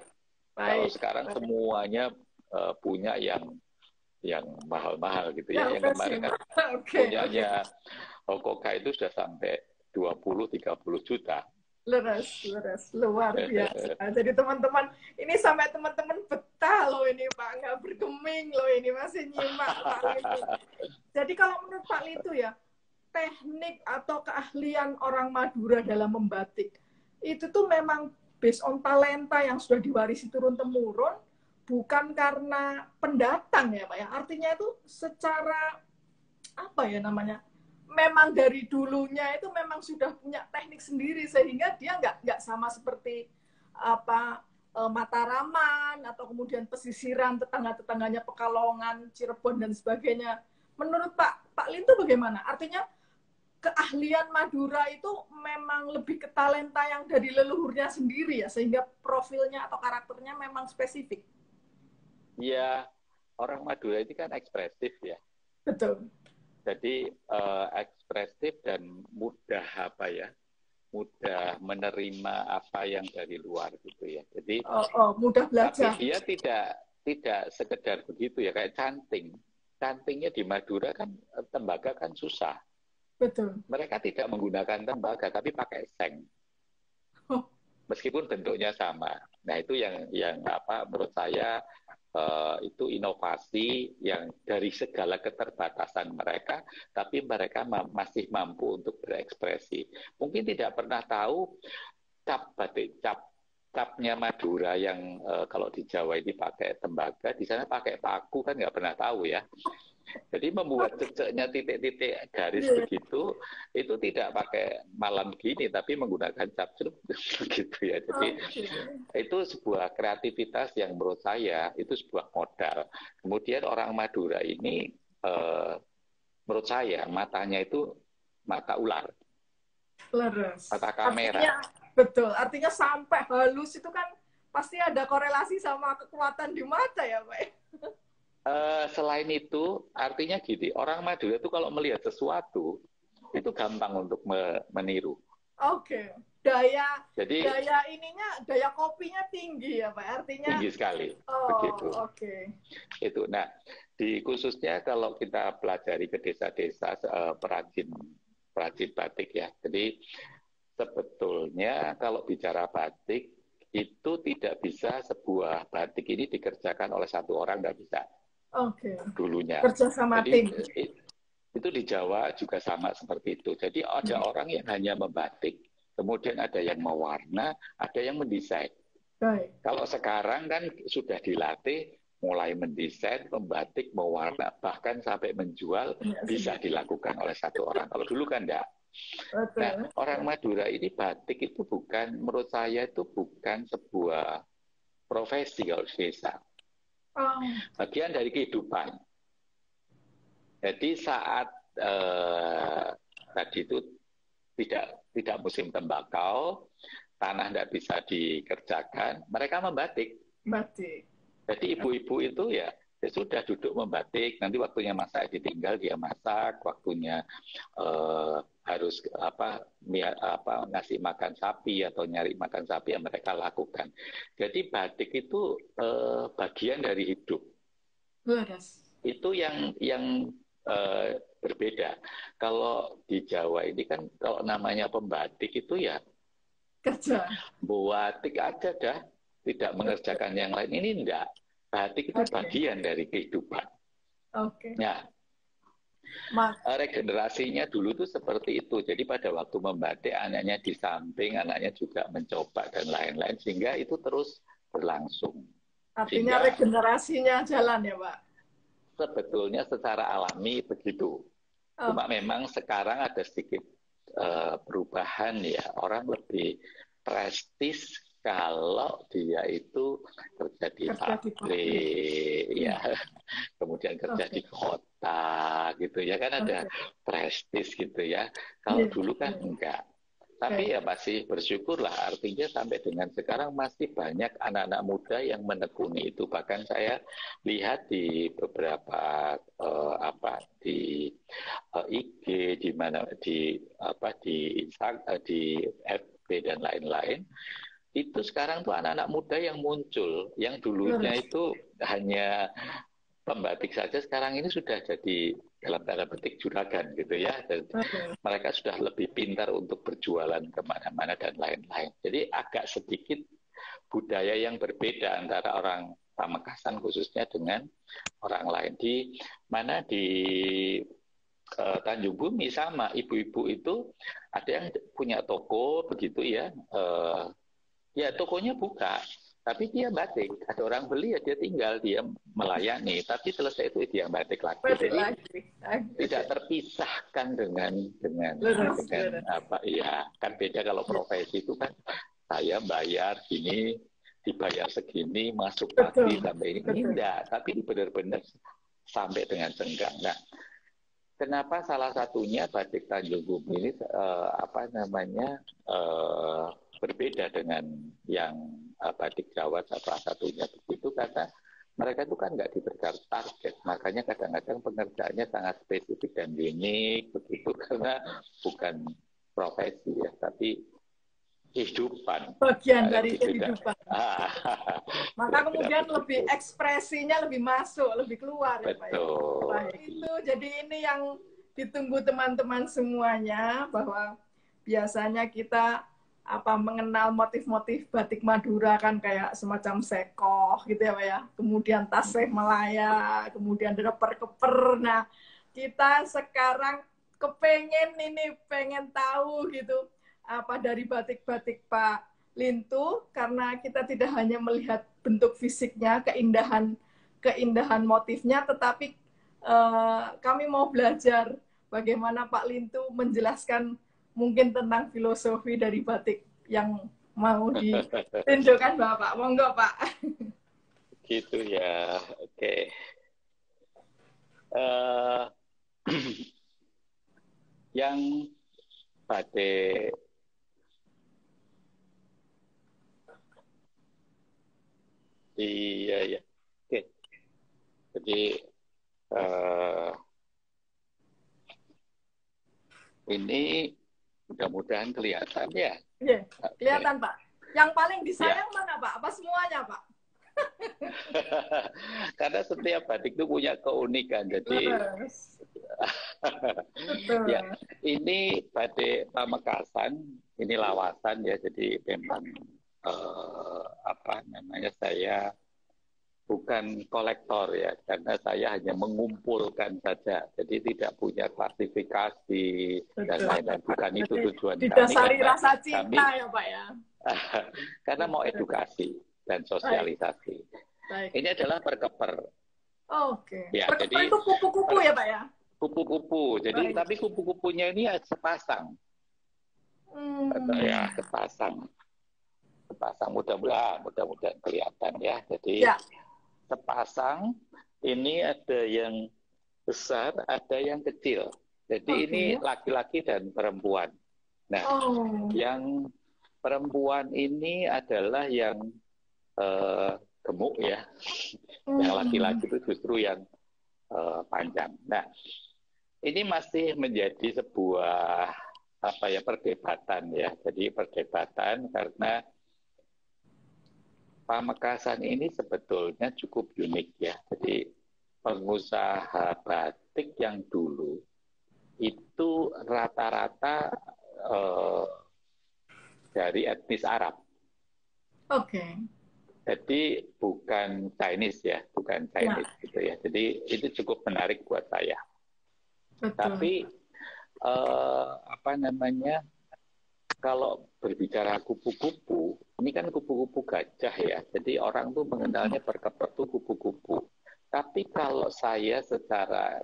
Kalau Baik. sekarang semuanya punya yang mahal-mahal gitu ya. Yang kemarin kan punyanya Hokoka itu sudah sampai 20-30 juta. Leres, luar biasa. Jadi teman-teman, ini sampai teman-teman betah loh ini Pak, nggak bergeming loh ini, masih nyimak Pak Lintu. Jadi kalau menurut Pak Lintu ya, teknik atau keahlian orang Madura dalam membatik, itu tuh memang based on talenta yang sudah diwarisi turun-temurun, bukan karena pendatang ya Pak ya. Artinya itu secara, apa ya namanya, memang dari dulunya itu memang sudah punya teknik sendiri sehingga dia nggak sama seperti apa Mataraman atau kemudian pesisiran tetangga-tetangganya Pekalongan, Cirebon dan sebagainya. Menurut Pak Lintu bagaimana? Artinya keahlian Madura itu memang lebih ke talenta yang dari leluhurnya sendiri ya sehingga profilnya atau karakternya memang spesifik. Ya, orang Madura itu kan ekspresif ya. Betul. Jadi ekspresif dan mudah mudah menerima apa yang dari luar gitu ya. Jadi mudah belajar. Tapi dia tidak sekedar begitu ya, kayak canting. Cantingnya di Madura kan tembaga kan susah. Betul. Mereka tidak menggunakan tembaga tapi pakai seng. Meskipun bentuknya sama. Nah, itu yang menurut saya itu inovasi yang dari segala keterbatasan mereka, tapi mereka masih mampu untuk berekspresi. Mungkin tidak pernah tahu capnya Madura yang kalau di Jawa ini pakai tembaga, di sana pakai paku kan nggak pernah tahu ya. Jadi membuat ceceknya titik-titik garis begitu, itu tidak pakai malam gini, tapi menggunakan cap ceruk begitu ya. Jadi itu sebuah kreativitas yang menurut saya itu sebuah modal. Kemudian orang Madura ini, menurut saya matanya itu mata ular, mata kamera. Betul, artinya sampai halus itu kan pasti ada korelasi sama kekuatan di mata ya Pak. Selain itu, artinya gini, orang Madura itu kalau melihat sesuatu, itu gampang untuk meniru. Oke. Daya ininya, daya kopinya tinggi ya Pak, artinya tinggi sekali. Begitu. Oke. Itu. Nah, khususnya kalau kita pelajari ke desa-desa perajin batik ya. Jadi sebetulnya kalau bicara batik itu tidak bisa sebuah batik ini dikerjakan oleh satu orang, nggak bisa. Dulunya. Kerja sama tim. Itu di Jawa juga sama seperti itu. Jadi ada orang yang hanya membatik, kemudian ada yang mewarna, ada yang mendesain. Kalau sekarang kan sudah dilatih, mulai mendesain, membatik, mewarna, bahkan sampai menjual bisa dilakukan oleh satu orang. Kalau dulu kan enggak. Nah, orang Madura ini batik itu bukan, menurut saya itu bukan sebuah profesi kalau di desa. Bagian dari kehidupan. Jadi saat tadi itu tidak musim tembakau, tanah tidak bisa dikerjakan, mereka membatik. Jadi ibu-ibu itu ya sudah duduk membatik, nanti waktunya masak ditinggal dia masak, waktunya harus ngasih makan sapi atau nyari makan sapi yang mereka lakukan. Jadi batik itu bagian dari hidup. Itu yang berbeda. Kalau di Jawa ini kan kalau namanya pembatik itu ya kerja. Batik aja dah, tidak mengerjakan yang lain. Ini enggak. Batik itu bagian dari kehidupan. Ya. Regenerasinya dulu tuh seperti itu. Jadi pada waktu membatik, anaknya di samping, anaknya juga mencoba dan lain-lain, sehingga itu terus berlangsung. Artinya regenerasinya jalan ya Pak? Sebetulnya secara alami begitu. Cuma memang sekarang ada sedikit perubahan ya. Orang lebih prestis kalau dia itu kerja di pabrik, ya, kemudian kerja di kota, gitu ya kan ada prestis gitu ya. Kalau dulu kan enggak. Tapi ya masih bersyukurlah, artinya sampai dengan sekarang masih banyak anak-anak muda yang menekuni itu. Bahkan saya lihat di beberapa di IG, di mana di FB dan lain-lain, itu sekarang tuh anak-anak muda yang muncul, yang dulunya itu hanya pembatik saja, sekarang ini sudah jadi dalam tanda petik juragan gitu ya. Dan mereka sudah lebih pintar untuk berjualan kemana-mana dan lain-lain. Jadi agak sedikit budaya yang berbeda antara orang Pamekasan khususnya dengan orang lain. Di mana di Tanjung Bumi sama, ibu-ibu itu ada yang punya toko begitu ya. Ya tokonya buka, tapi dia batik. Ada orang beli ya dia tinggal, dia melayani. Tapi selesai itu dia batik lagi. Jadi tidak terpisahkan dengan apa ya. Kan beda kalau profesi itu kan saya bayar gini, dibayar segini, masuk pagi sampai ini. Enggak, tapi benar-benar sampai dengan senggang. Nah, kenapa salah satunya batik Tanjung Bumi ini berbeda dengan yang batik Jawa salah satunya begitu, karena mereka itu kan nggak diberikan target, makanya kadang-kadang pengerjaannya sangat spesifik dan unik begitu, karena bukan profesi ya, tapi kehidupan. Bagian dari kehidupan. Maka kemudian lebih ekspresinya lebih masuk, lebih keluar. Betul. Ya, Pak. Itu jadi ini yang ditunggu teman-teman semuanya, bahwa biasanya kita mengenal motif-motif batik Madura kan kayak semacam sekoh gitu ya Pak ya. Kemudian taseh Malaya, kemudian reper-keper. Nah, kita sekarang pengen tahu gitu apa dari batik-batik Pak Lintu, karena kita tidak hanya melihat bentuk fisiknya, keindahan motifnya, tetapi kami mau belajar bagaimana Pak Lintu menjelaskan mungkin tentang filosofi dari batik yang mau ditunjukkan Bapak. Monggo Pak. Gitu ya, oke. Yang batik iya ya, oke. Jadi ini mudah-mudahan kelihatan ya. Iya, kelihatan Pak. Yang paling disayang mana Pak? Apa semuanya Pak? Karena setiap batik itu punya keunikan. Jadi ya, ini batik Pamekasan, ini lawasan ya. Jadi memang saya bukan kolektor ya, karena saya hanya mengumpulkan saja. Jadi tidak punya klasifikasi dan lain-lain. Bukan itu tujuan kami. Didasari rasa cinta ya Pak ya. Karena mau edukasi dan sosialisasi. Baik. Ini adalah perkeper. Oke. Ya, perkeper jadi itu kupu-kupu ya Pak ya? Kupu-kupu. Jadi tapi kupu-kupunya ini sepasang. Ya, sepasang. Sepasang mudah-mudahan kelihatan ya. Jadi sepasang ini ada yang besar, ada yang kecil. Jadi ini laki-laki dan perempuan. Nah, yang perempuan ini adalah yang gemuk ya. Yang laki-laki itu justru yang panjang. Nah, ini masih menjadi sebuah perdebatan ya. Jadi perdebatan karena Pamekasan ini sebetulnya cukup unik ya. Jadi pengusaha batik yang dulu itu rata-rata dari etnis Arab. Oke. Jadi bukan Chinese ya, bukan Chinese gitu ya. Jadi itu cukup menarik buat saya. Betul. Tapi kalau berbicara kupu-kupu, ini kan kupu-kupu gajah ya. Jadi orang tuh mengenalnya perkeper tuh kupu-kupu. Tapi kalau saya secara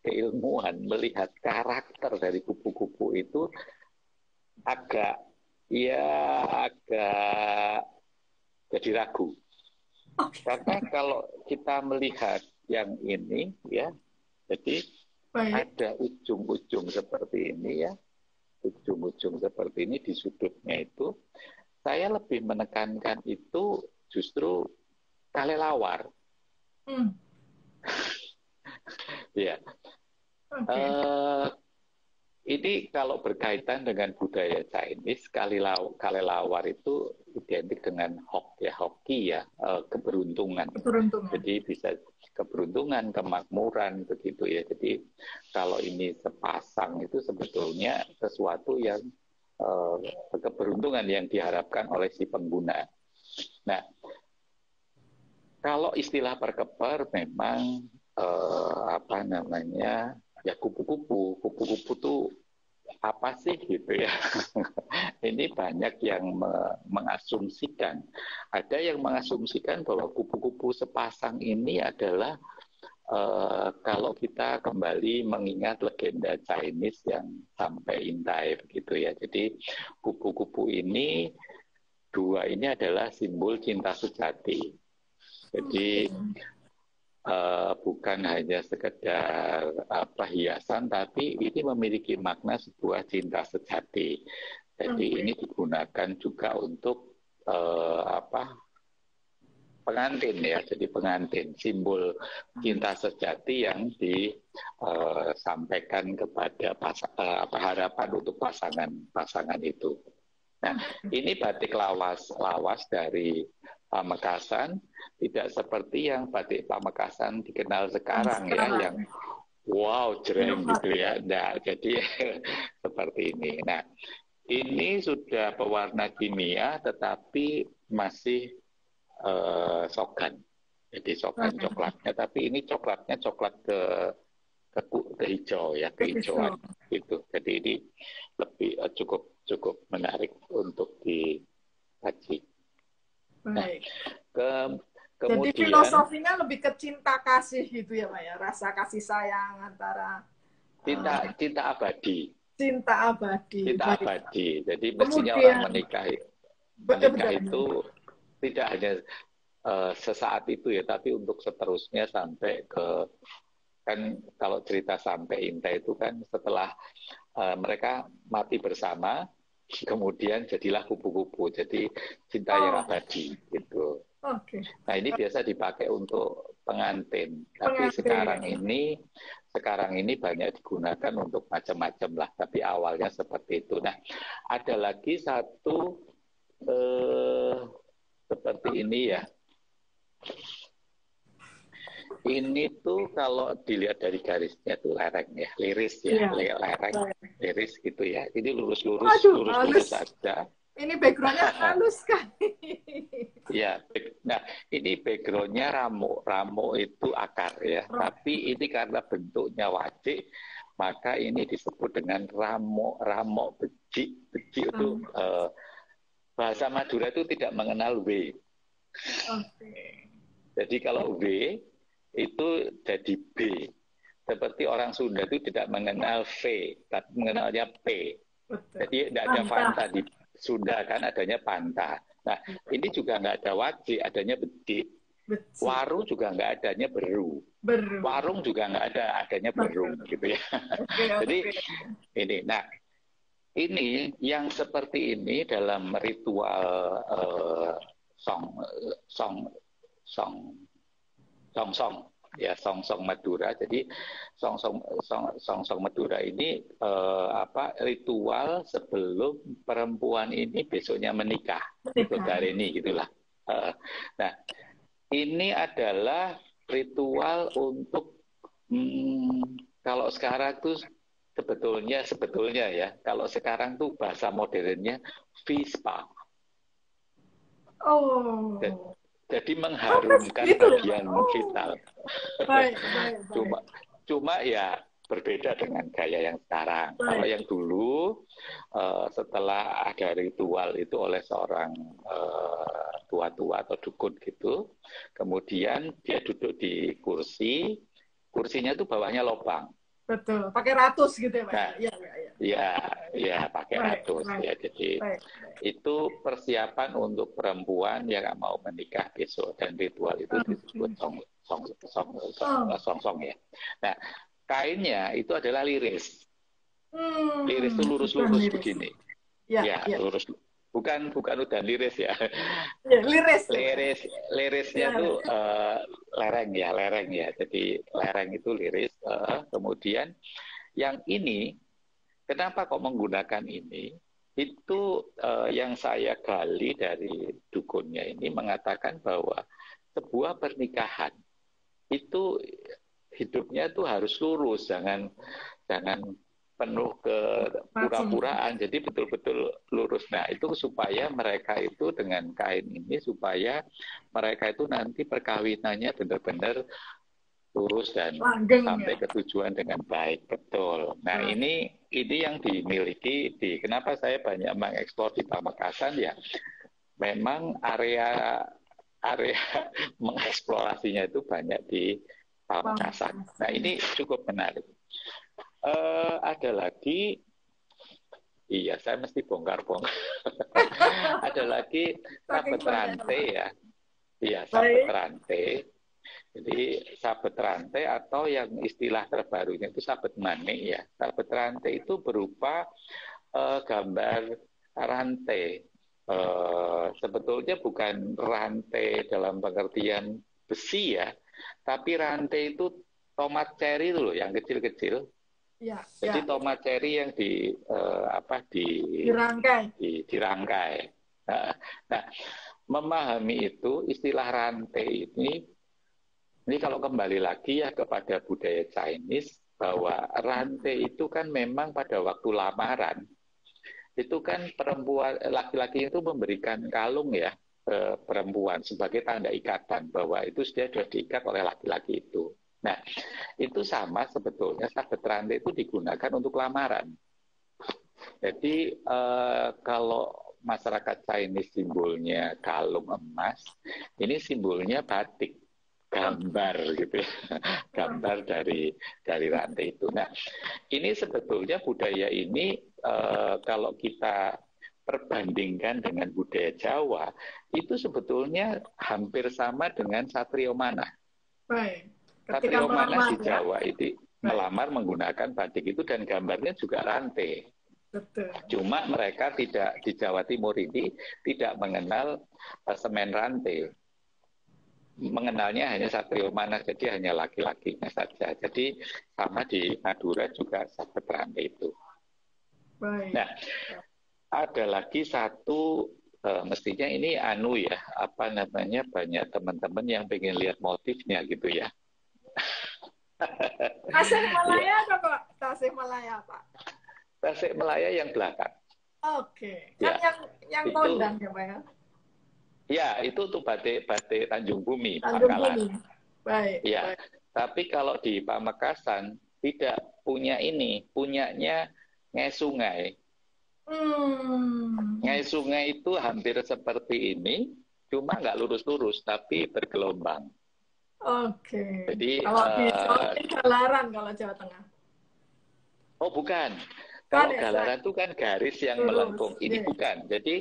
keilmuan melihat karakter dari kupu-kupu itu agak jadi ragu. Karena kalau kita melihat yang ini ya, jadi ada ujung-ujung seperti ini ya. ujung-ujung seperti ini di sudutnya itu, saya lebih menekankan itu justru kelelawar. Ya, ini kalau berkaitan dengan budaya Chinese, kelelawar itu identik dengan hoki ya, keberuntungan. Jadi bisa keberuntungan, kemakmuran begitu ya. Jadi kalau ini sepasang itu sebetulnya sesuatu yang keberuntungan yang diharapkan oleh si pengguna. Nah, kalau istilah perkeper memang apa namanya, ya kupu-kupu tuh apa sih gitu ya. Ini banyak yang mengasumsikan. Ada yang mengasumsikan bahwa kupu-kupu sepasang ini adalah kalau kita kembali mengingat legenda Chinese yang sampai intai begitu ya. Jadi kupu-kupu ini dua ini adalah simbol cinta sejati. Jadi bukan hanya sekedar hiasan, tapi ini memiliki makna sebuah cinta sejati. Jadi ini digunakan juga untuk pengantin ya. Jadi pengantin, simbol cinta sejati yang disampaikan kepada harapan untuk pasangan itu. Nah, ini batik lawas dari Pamekasan, tidak seperti yang batik Pamekasan dikenal sekarang ya, yang wow jreng gitu ya. Nah, jadi seperti ini. Nah, ini sudah pewarna kimia tetapi masih sogan. Jadi sogan coklatnya, tapi ini coklatnya coklat ke hijau ya, kehijauan gitu. Jadi ini lebih cukup menarik untuk dikaji. Nah, kemudian, jadi filosofinya lebih ke cinta kasih gitu ya, Pak ya, rasa kasih sayang antara cinta abadi. Cinta abadi. Cinta abadi. Jadi mestinya orang menikah itu tidak hanya sesaat itu ya, tapi untuk seterusnya sampai ke, kan kalau cerita sampai intai itu kan setelah mereka mati bersama, kemudian jadilah kupu-kupu, jadi cinta yang abadi gitu. Nah ini biasa dipakai untuk pengantin, tapi sekarang ini banyak digunakan untuk macam-macam lah, tapi awalnya seperti itu. Nah ada lagi satu seperti ini ya. Ini tuh kalau dilihat dari garisnya tuh lereng ya, liris ya, liris gitu ya. Ini lurus-lurus saja. Ini backgroundnya halus sekali. Ya, nah ini backgroundnya ramo itu akar ya. Tapi ini karena bentuknya wajik, maka ini disebut dengan ramo beji. Beji itu bahasa Madura itu tidak mengenal W. Jadi kalau W itu jadi B. Seperti orang Sunda itu tidak mengenal V, tapi mengenalnya P. Jadi tidak ada Fanta di Sunda kan, adanya Panta. Nah, ini juga nggak ada wajik, adanya bedit. Waru juga nggak adanya beru. Warung juga nggak adanya berung gitu ya. Jadi ini, nah ini yang seperti ini dalam ritual song ya, song Madura. Jadi song Madura ini ritual sebelum perempuan ini besoknya menikah, gitu dari ini gitulah. Nah ini adalah ritual untuk kalau sekarang tuh sebetulnya ya, kalau sekarang tuh bahasa modernnya Vespa. Jadi mengharumkan bagian vital. Cuma ya berbeda dengan gaya yang sekarang. Kalau yang dulu setelah ada ritual itu oleh seorang tua-tua atau dukun gitu, kemudian dia duduk di kursi, kursinya itu bawahnya lubang. Betul, pakai ratus gitu ya Pak? Nah, ya pakai ratus ya. Jadi itu persiapan untuk perempuan yang mau menikah besok, dan ritual itu disebut song ya. Nah, kainnya itu adalah liris. Liris itu Bukan lurus-lurus liris. begini. Ya, Ya, ya. lurus. Bukan udah liris ya. Ya, liris ya, Pak. Lirisnya Ya, tuh lereng ya. Jadi lereng itu liris. Kemudian yang ini, kenapa kok menggunakan ini? Itu yang saya gali dari dukunnya ini mengatakan bahwa sebuah pernikahan itu hidupnya tuh harus lurus, jangan penuh ke macam. pura-puraan, jadi betul-betul lurus. Nah, itu supaya mereka itu dengan kain ini, supaya mereka itu nanti perkawinannya benar-benar lurus dan Langgeng sampai ya. ke tujuan dengan baik. Betul. Nah, Nah, ini yang dimiliki kenapa saya banyak mengeksplor di Pamekasan ya. Memang area area mengeksplorasinya itu banyak di Pamekasan. Nah, ini cukup menarik. Ada lagi, iya saya mesti bongkar-bongkar. Ada lagi saking sabet banyak, rantai Pak. ya. Iya, sabet Baik. rantai. Jadi sabet rantai atau yang istilah terbarunya itu sabet manik ya. Sabet rantai itu berupa gambar rantai. Sebetulnya bukan rantai dalam pengertian besi ya, tapi rantai itu tomat cherry itu loh yang kecil-kecil. Ya, Jadi ya. tomat cherry yang Dirangkai. dirangkai. Nah, memahami itu istilah rantai ini kalau kembali lagi ya kepada budaya Chinese bahwa rantai itu kan memang pada waktu lamaran itu kan perempuan laki-laki itu memberikan kalung ya ke perempuan sebagai tanda ikatan bahwa itu sudah diikat oleh laki-laki itu. Nah, itu sama sebetulnya sabet rantai itu digunakan untuk lamaran. Jadi kalau masyarakat Chinese simbolnya kalung emas, ini simbolnya batik, gambar gitu ya, gambar dari rantai itu. Nah, ini sebetulnya budaya ini kalau kita perbandingkan dengan budaya Jawa, itu sebetulnya hampir sama dengan satrio manah. Baik. Ketika Satrio manah melamar di ya. Jawa itu Baik. melamar menggunakan batik itu dan gambarnya juga rantai. Betul. Cuma mereka tidak di Jawa Timur ini tidak mengenal semen rantai. Mengenalnya hanya satrio manah, jadi hanya laki-lakinya saja. Jadi sama di Madura juga sabet rantai itu. Baik. Nah, ada lagi satu mestinya ini ya, apa namanya banyak teman-teman yang pengen lihat motifnya gitu ya. Tasikmalaya Ya, apa, Pak? Tasikmalaya, Pak? Tasikmalaya yang belakang. Oke. Kan Ya, yang itu kondang ya, Pak ya? ya itu tuh batik Tanjung Bumi, Tanjung Bangkalan. Bumi. Baik, Ya, baik. tapi kalau di Pamekasan tidak punya ini, punyanya Ngai Sungai. Hmm. Ngai Sungai itu hampir seperti ini, cuma nggak lurus-lurus, tapi bergelombang. Oke. Jadi, Kalau di Jawa ini Galaran kalau Jawa Tengah. oh bukan. Kan Kalau ya, galaran itu kan garis yang lurus. melengkung. Ini Iya. bukan. Jadi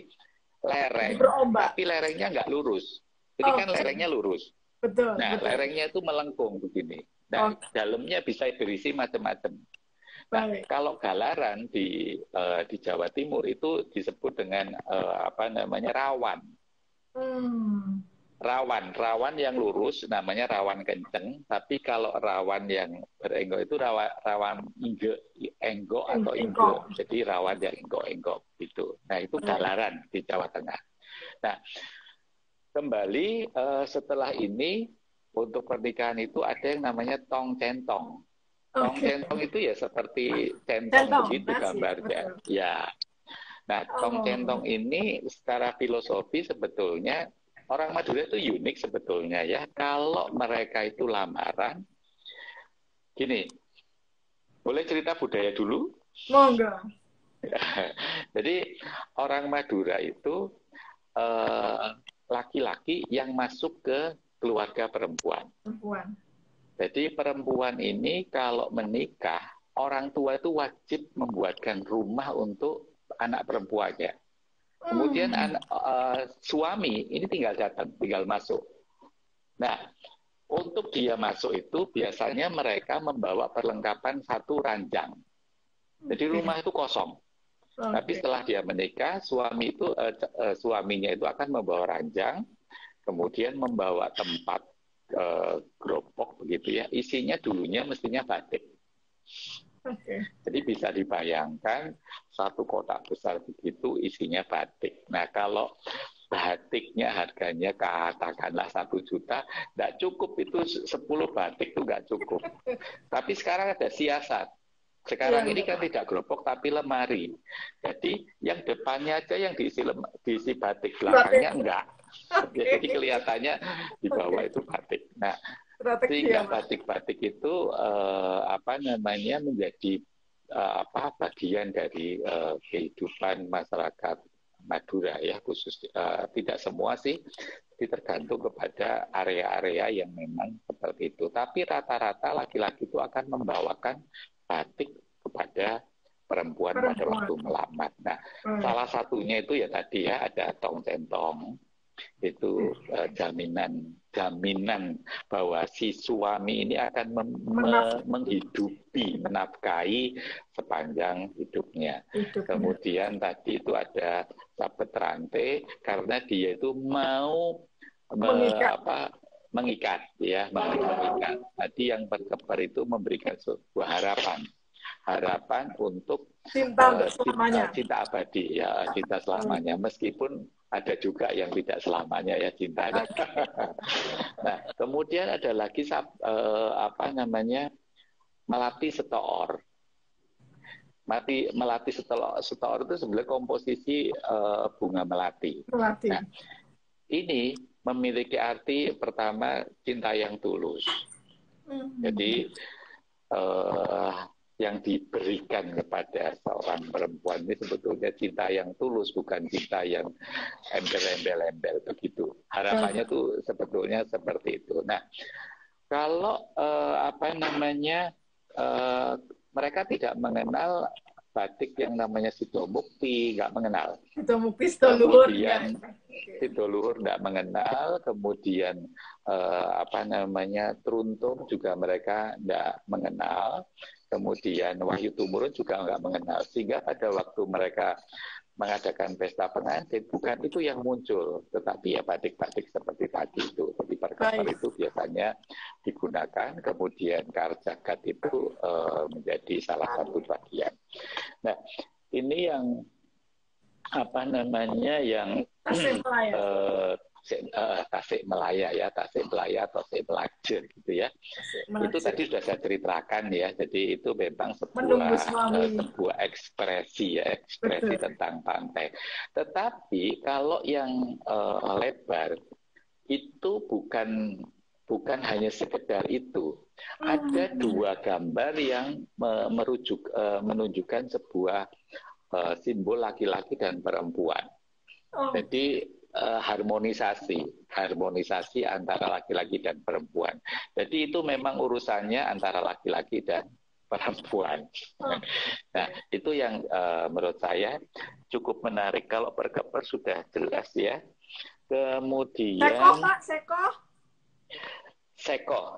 Jadi lereng, berombak. tapi lerengnya nggak lurus. Ini kan Oke. lerengnya lurus. Betul, Nah, betul. lerengnya itu melengkung begini. Nah, Oke. dalamnya bisa berisi macam-macam. Nah, Baik. kalau galaran di Jawa Timur itu disebut dengan apa namanya rawan. Hmm. Rawan yang lurus namanya rawan kenceng, tapi kalau rawan yang berenggok itu rawan enggok atau Engkau. jadi rawan yang enggok gitu. Nah itu Baik. galaran di Jawa Tengah. Nah kembali setelah ini untuk pernikahan itu ada yang namanya tong centong. Tong Oke. centong itu ya seperti centong Centong, begitu nasi. gambarnya. Betul. Ya. Nah, tong Oh. centong ini secara filosofi sebetulnya orang Madura itu unik sebetulnya ya. Kalau mereka itu lamaran, gini, boleh cerita budaya dulu? Monggo. Jadi orang Madura itu laki-laki yang masuk ke keluarga perempuan. Perempuan. Jadi perempuan ini kalau menikah, orang tua itu wajib membuatkan rumah untuk anak perempuannya. Kemudian Hmm. suami ini tinggal datang, tinggal masuk. Nah, untuk dia masuk itu biasanya mereka membawa perlengkapan satu ranjang. Jadi rumah itu kosong. Tapi setelah dia menikah, suaminya itu akan membawa ranjang, kemudian membawa tempat gerobak begitu ya. Isinya dulunya mestinya batik. Jadi bisa dibayangkan satu kotak besar begitu isinya batik. Nah kalau batiknya harganya katakanlah 1 juta, nggak cukup itu 10 batik itu nggak cukup. Tapi sekarang ada siasat. Sekarang ini kan tidak gerobak tapi lemari. Jadi yang depannya aja yang diisi batik, belakangnya enggak. Jadi kelihatannya di bawah itu batik. Nah, sehingga batik-batik itu menjadi bagian dari kehidupan masyarakat Madura ya, khusus tidak semua sih, tergantung kepada area-area yang memang seperti itu. Tapi rata-rata laki-laki itu akan membawakan batik kepada perempuan pada waktu melamar. Nah, salah satunya itu ya tadi ya ada tong centong, itu jaminan bahwa si suami ini akan menghidupi, menafkahi sepanjang hidupnya. Kemudian tadi itu ada sabet rantai karena dia itu mau mengikat ya, mengikat. Tadi yang berkeper itu memberikan sebuah harapan untuk cinta selamanya, cinta abadi ya, cinta selamanya, meskipun ada juga yang tidak selamanya ya cintanya. Nah, kemudian ada lagi melati setoor. Melati setoor itu sebenarnya komposisi bunga melati. Nah, ini memiliki arti pertama cinta yang tulus. Jadi yang diberikan kepada seorang perempuan ini sebetulnya cinta yang tulus, bukan cinta yang embel-embel begitu. Harapannya tuh sebetulnya seperti itu. Nah, kalau mereka tidak mengenal batik yang namanya Sidomukti, nggak mengenal. Sidomukti Sidoluhur, kemudian Sidoluhur nggak mengenal, kemudian Truntung juga mereka nggak mengenal, kemudian Wahyu Tumurun juga nggak mengenal, sehingga pada waktu mereka mengadakan pesta pengantin, bukan itu yang muncul, tetapi ya batik-batik seperti tadi itu. Jadi perkeper itu biasanya digunakan, kemudian karjagat itu menjadi salah satu bagian. Nah, ini yang yang Tasik Melaya ya, Tasik Melaya atau Tasik Melajer gitu ya. Itu tadi sudah saya ceritakan ya. Jadi itu memang sebuah ekspresi ya, ekspresi tentang pantai. Tetapi kalau yang lebar itu bukan hanya sekedar itu. Ada 2 gambar yang menunjukkan sebuah simbol laki-laki dan perempuan. Jadi harmonisasi antara laki-laki dan perempuan. Jadi itu memang urusannya antara laki-laki dan perempuan. Nah, itu yang menurut saya cukup menarik. Kalau perkeper sudah jelas ya. Kemudian Seko.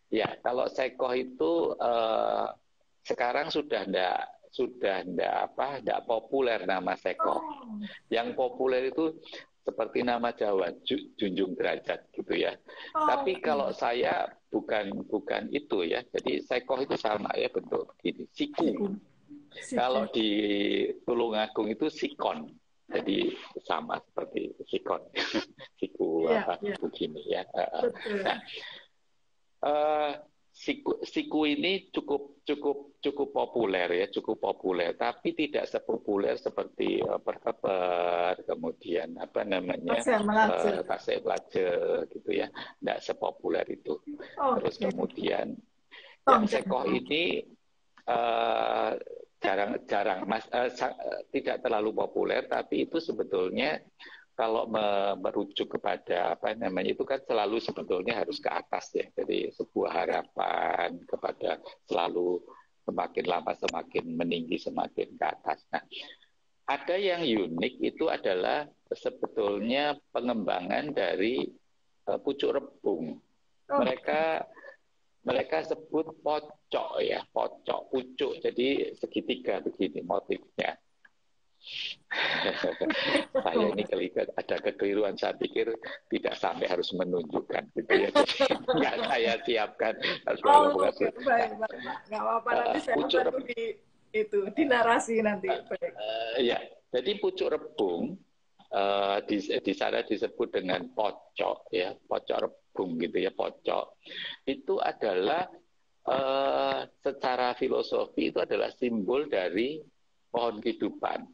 Ya, kalau Seko itu sekarang sudah enggak populer nama Seko. Yang populer itu seperti nama Jawa, Junjung Derajat gitu ya. Tapi kalau saya bukan itu ya. Jadi Seko itu sama ya, bentuk begini, siku. Kalau di Tulungagung itu sikon. Jadi sama seperti sikon. Siku begini ya. Nah, siku ini cukup populer ya, tapi tidak sepopuler seperti perkeper, kemudian Tasik Melajer gitu ya, tidak sepopuler itu. Terus kemudian yang Seko ini jarang tidak terlalu populer, tapi itu sebetulnya kalau merujuk kepada itu kan selalu sebetulnya harus ke atas ya. Jadi sebuah harapan kepada selalu semakin lama semakin meninggi, semakin ke atas. Nah, ada yang unik itu adalah sebetulnya pengembangan dari pucuk rebung. Mereka mereka sebut pocok ya, pocok, pucuk. Jadi segitiga begini motifnya. Saya ini ada kekeliruan, saya pikir tidak sampai harus menunjukkan gitu ya. Jadi nggak saya siapkan. Oh, oke, baik, Pak. Nggak apa-apa, nanti saya Pucuk bantu di narasi nanti. Baik. Ya, jadi pucuk rebung di sana disebut dengan pocok ya, pocok rebung gitu ya, pocok. Itu adalah secara filosofi itu adalah simbol dari pohon kehidupan.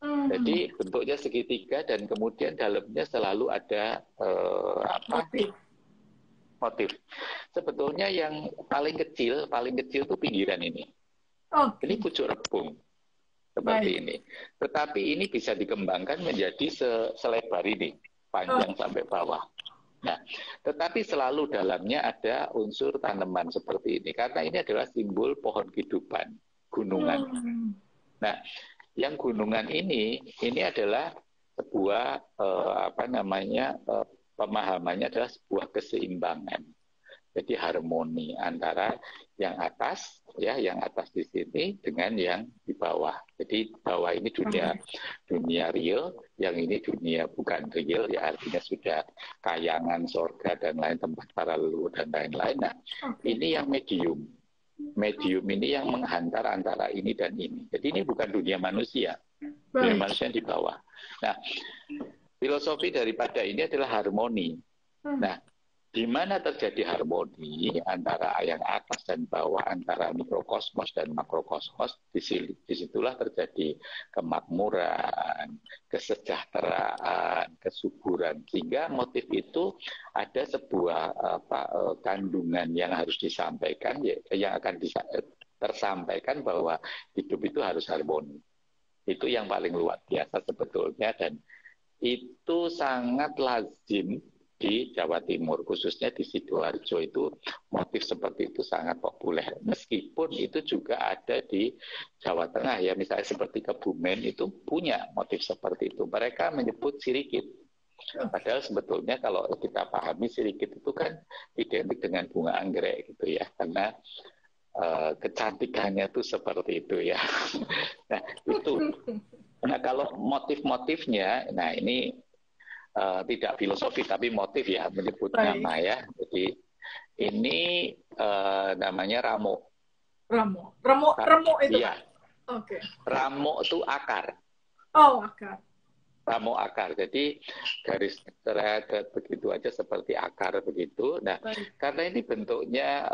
Jadi bentuknya segitiga dan kemudian dalamnya selalu ada motif. Sebetulnya yang paling kecil itu pinggiran ini. Ini pucuk rebung seperti ini. Tetapi ini bisa dikembangkan menjadi selebar ini, panjang sampai bawah. Nah, tetapi selalu dalamnya ada unsur tanaman seperti ini karena ini adalah simbol pohon kehidupan, gunungan. Nah, yang gunungan ini adalah sebuah pemahamannya adalah sebuah keseimbangan. Jadi harmoni antara yang atas di sini dengan yang di bawah. Jadi bawah ini dunia real, yang ini dunia bukan real, ya artinya sudah kayangan sorga dan lain tempat para leluhur dan lain-lain. Nah, ini yang medium. Medium ini yang menghantar antara ini dan ini. Jadi ini bukan dunia manusia. Dunia manusia di bawah. Nah, filosofi daripada ini adalah harmoni. Nah, di mana terjadi harmoni antara yang atas dan bawah, antara mikrokosmos dan makrokosmos, disitulah terjadi kemakmuran, kesejahteraan, kesuburan. Sehingga motif itu ada sebuah kandungan yang harus disampaikan, yang akan tersampaikan bahwa hidup itu harus harmoni. Itu yang paling luar biasa sebetulnya, dan itu sangat lazim di Jawa Timur, khususnya di Sidoarjo itu motif seperti itu sangat populer. Meskipun itu juga ada di Jawa Tengah ya, misalnya seperti Kebumen itu punya motif seperti itu. Mereka menyebut sirikit. Padahal sebetulnya kalau kita pahami sirikit itu kan identik dengan bunga anggrek gitu ya, karena kecantikannya tuh seperti itu ya. Nah itu. Nah kalau motif-motifnya, nah ini tidak filosofi tapi motif ya, menyebut nama ya. Jadi ini namanya ramo. Ramo itu. Iya. Oke. Ramo itu akar. Oh, akar. Ramo akar. Jadi garis teredet begitu aja seperti akar begitu. Nah, karena ini bentuknya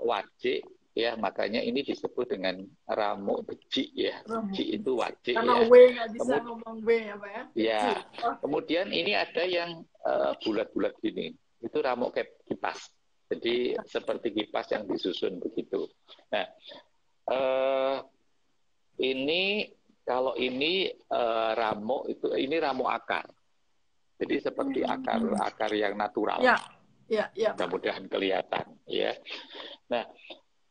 wajik ya, makanya ini disebut dengan ramo beji ya. Beji itu wajik karena ya. W nggak bisa ngomong W apa ya? Ya. Kemudian ini ada yang bulat-bulat gini. Itu ramo kipas. Jadi seperti kipas yang disusun begitu. Nah, ini kalau ini ramo itu, ini ramo akar. Jadi seperti akar yang natural. Ya. Mudah-mudahan kelihatan ya. Nah,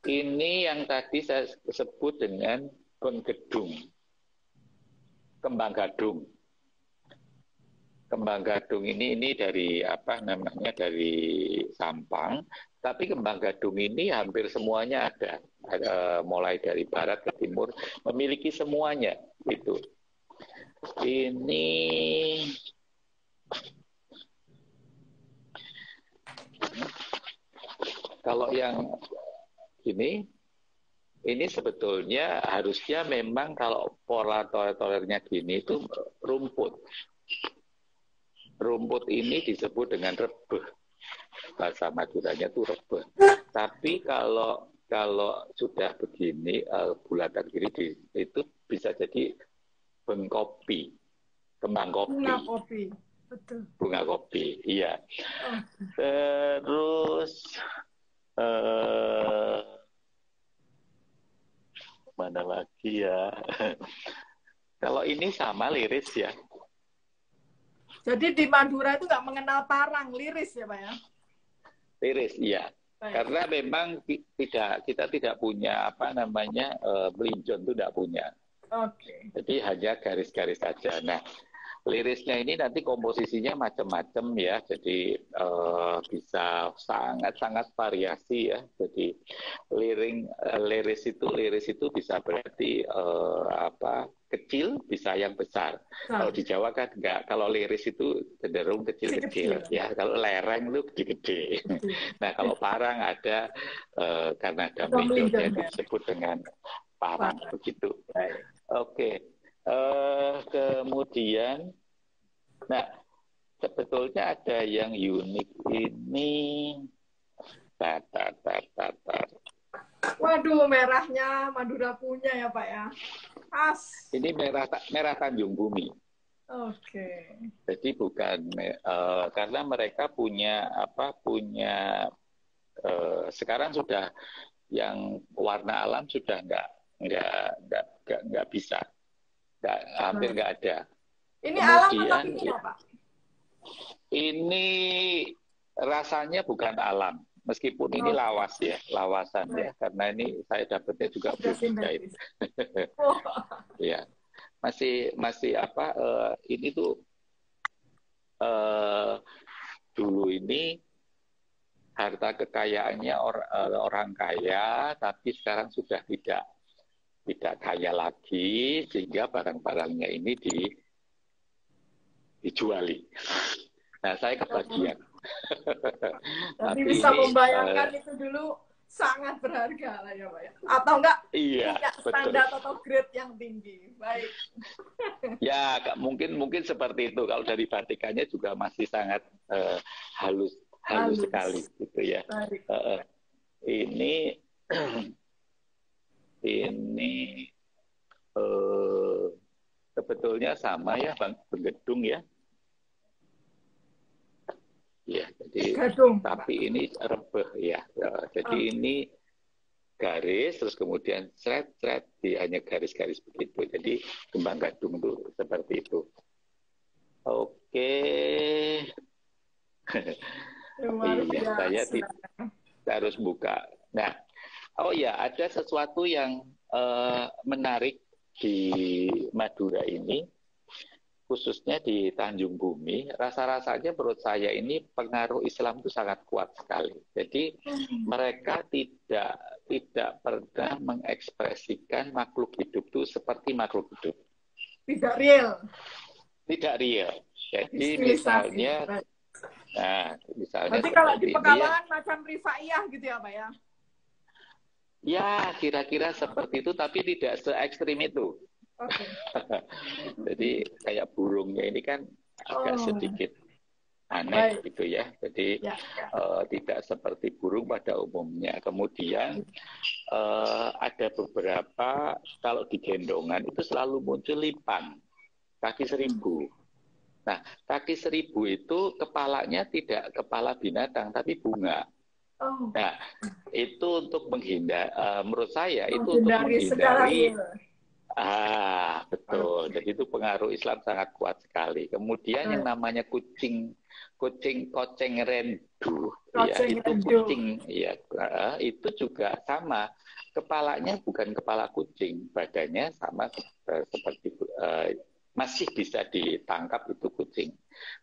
ini yang tadi saya sebut dengan penggedung. Kembang gadung. Kembang gadung ini dari dari Sampang, tapi kembang gadung ini hampir semuanya ada mulai dari barat ke timur, memiliki semuanya itu. Ini kalau yang ini sebetulnya harusnya memang kalau pola tolernya gini itu rumput. Rumput ini disebut dengan rebeh. Bahasa Maduranya itu rebeh. Tapi kalau sudah begini bulatan gini itu bisa jadi bengkopi, kembang kopi. Bunga kopi, betul. Bunga kopi, iya. Terus mana lagi ya? Kalau ini sama liris ya. Jadi di Madura itu nggak mengenal parang, liris ya Pak ya? Liris, iya. Karena memang kita tidak punya melinjon itu tidak punya. Oke. Jadi hanya garis-garis saja. Nah, lirisnya ini nanti komposisinya macam-macam ya, jadi bisa sangat-sangat variasi ya. Jadi liris itu bisa berarti apa, kecil, bisa yang besar. Kalau di Jawa kan enggak, kalau liris itu cenderung kecil-kecil ya. Kalau lereng itu gede-gede. Nah kalau parang ada karena ada melinjonya disebut dengan parang begitu. Oke. Kemudian, nah sebetulnya ada yang unik ini. Waduh, merahnya Madura punya ya Pak ya. As. Ini merah Tanjung Bumi. Oke. Jadi bukan karena mereka punya sekarang sudah yang warna alam sudah nggak bisa. Hampir nggak ada. Ini kemudian, alam atau kimia, Pak? Ini rasanya bukan alam, meskipun ini lawas ya, lawasan ya, karena ini saya dapatnya juga belum jahit. Ya, masih apa? Ini tuh dulu ini harta kekayaannya orang kaya, tapi sekarang sudah tidak kaya lagi, sehingga barang-barangnya ini dijuali. Nah, saya kebagian. Tapi bisa membayangkan itu dulu sangat berharga lah ya Pak ya. Atau enggak iya, punya standar atau grade yang tinggi. Baik. Ya, mungkin seperti itu. Kalau dari batikannya juga masih sangat halus sekali gitu ya. Ini sebetulnya sama ya, Bang Gedung ya. Ya, jadi Gadung, tapi ini rebeh ya. Jadi ini garis, terus kemudian thread hanya garis-garis begitu. Jadi kembang gadung itu seperti itu. Oke. Iya, saya harus buka. Nah, oh ya, ada sesuatu yang menarik di Madura ini, khususnya di Tanjung Bumi. Rasa-rasanya menurut saya ini pengaruh Islam itu sangat kuat sekali. Jadi mereka tidak pernah mengekspresikan makhluk hidup itu seperti makhluk hidup. Tidak real. Tidak real. Jadi misalnya, Nanti kalau di Pekalongan macam Rifaiyah gitu ya Pak ya? Ya, kira-kira seperti itu, tapi tidak se ekstrim itu. Okay. Jadi kayak burungnya ini kan agak sedikit aneh gitu ya. Jadi tidak seperti burung pada umumnya. Kemudian ada beberapa, kalau di gendongan itu selalu muncul lipang, kaki seribu. Nah, kaki seribu itu kepalanya tidak kepala binatang, tapi bunga. Nah, itu untuk menurut saya itu untuk menghindari. Betul. Jadi itu pengaruh Islam sangat kuat sekali. Kemudian yang namanya koceng rendu, ya itu kucing, ya itu juga sama. Kepalanya bukan kepala kucing, badannya sama seperti masih bisa ditangkap itu kucing.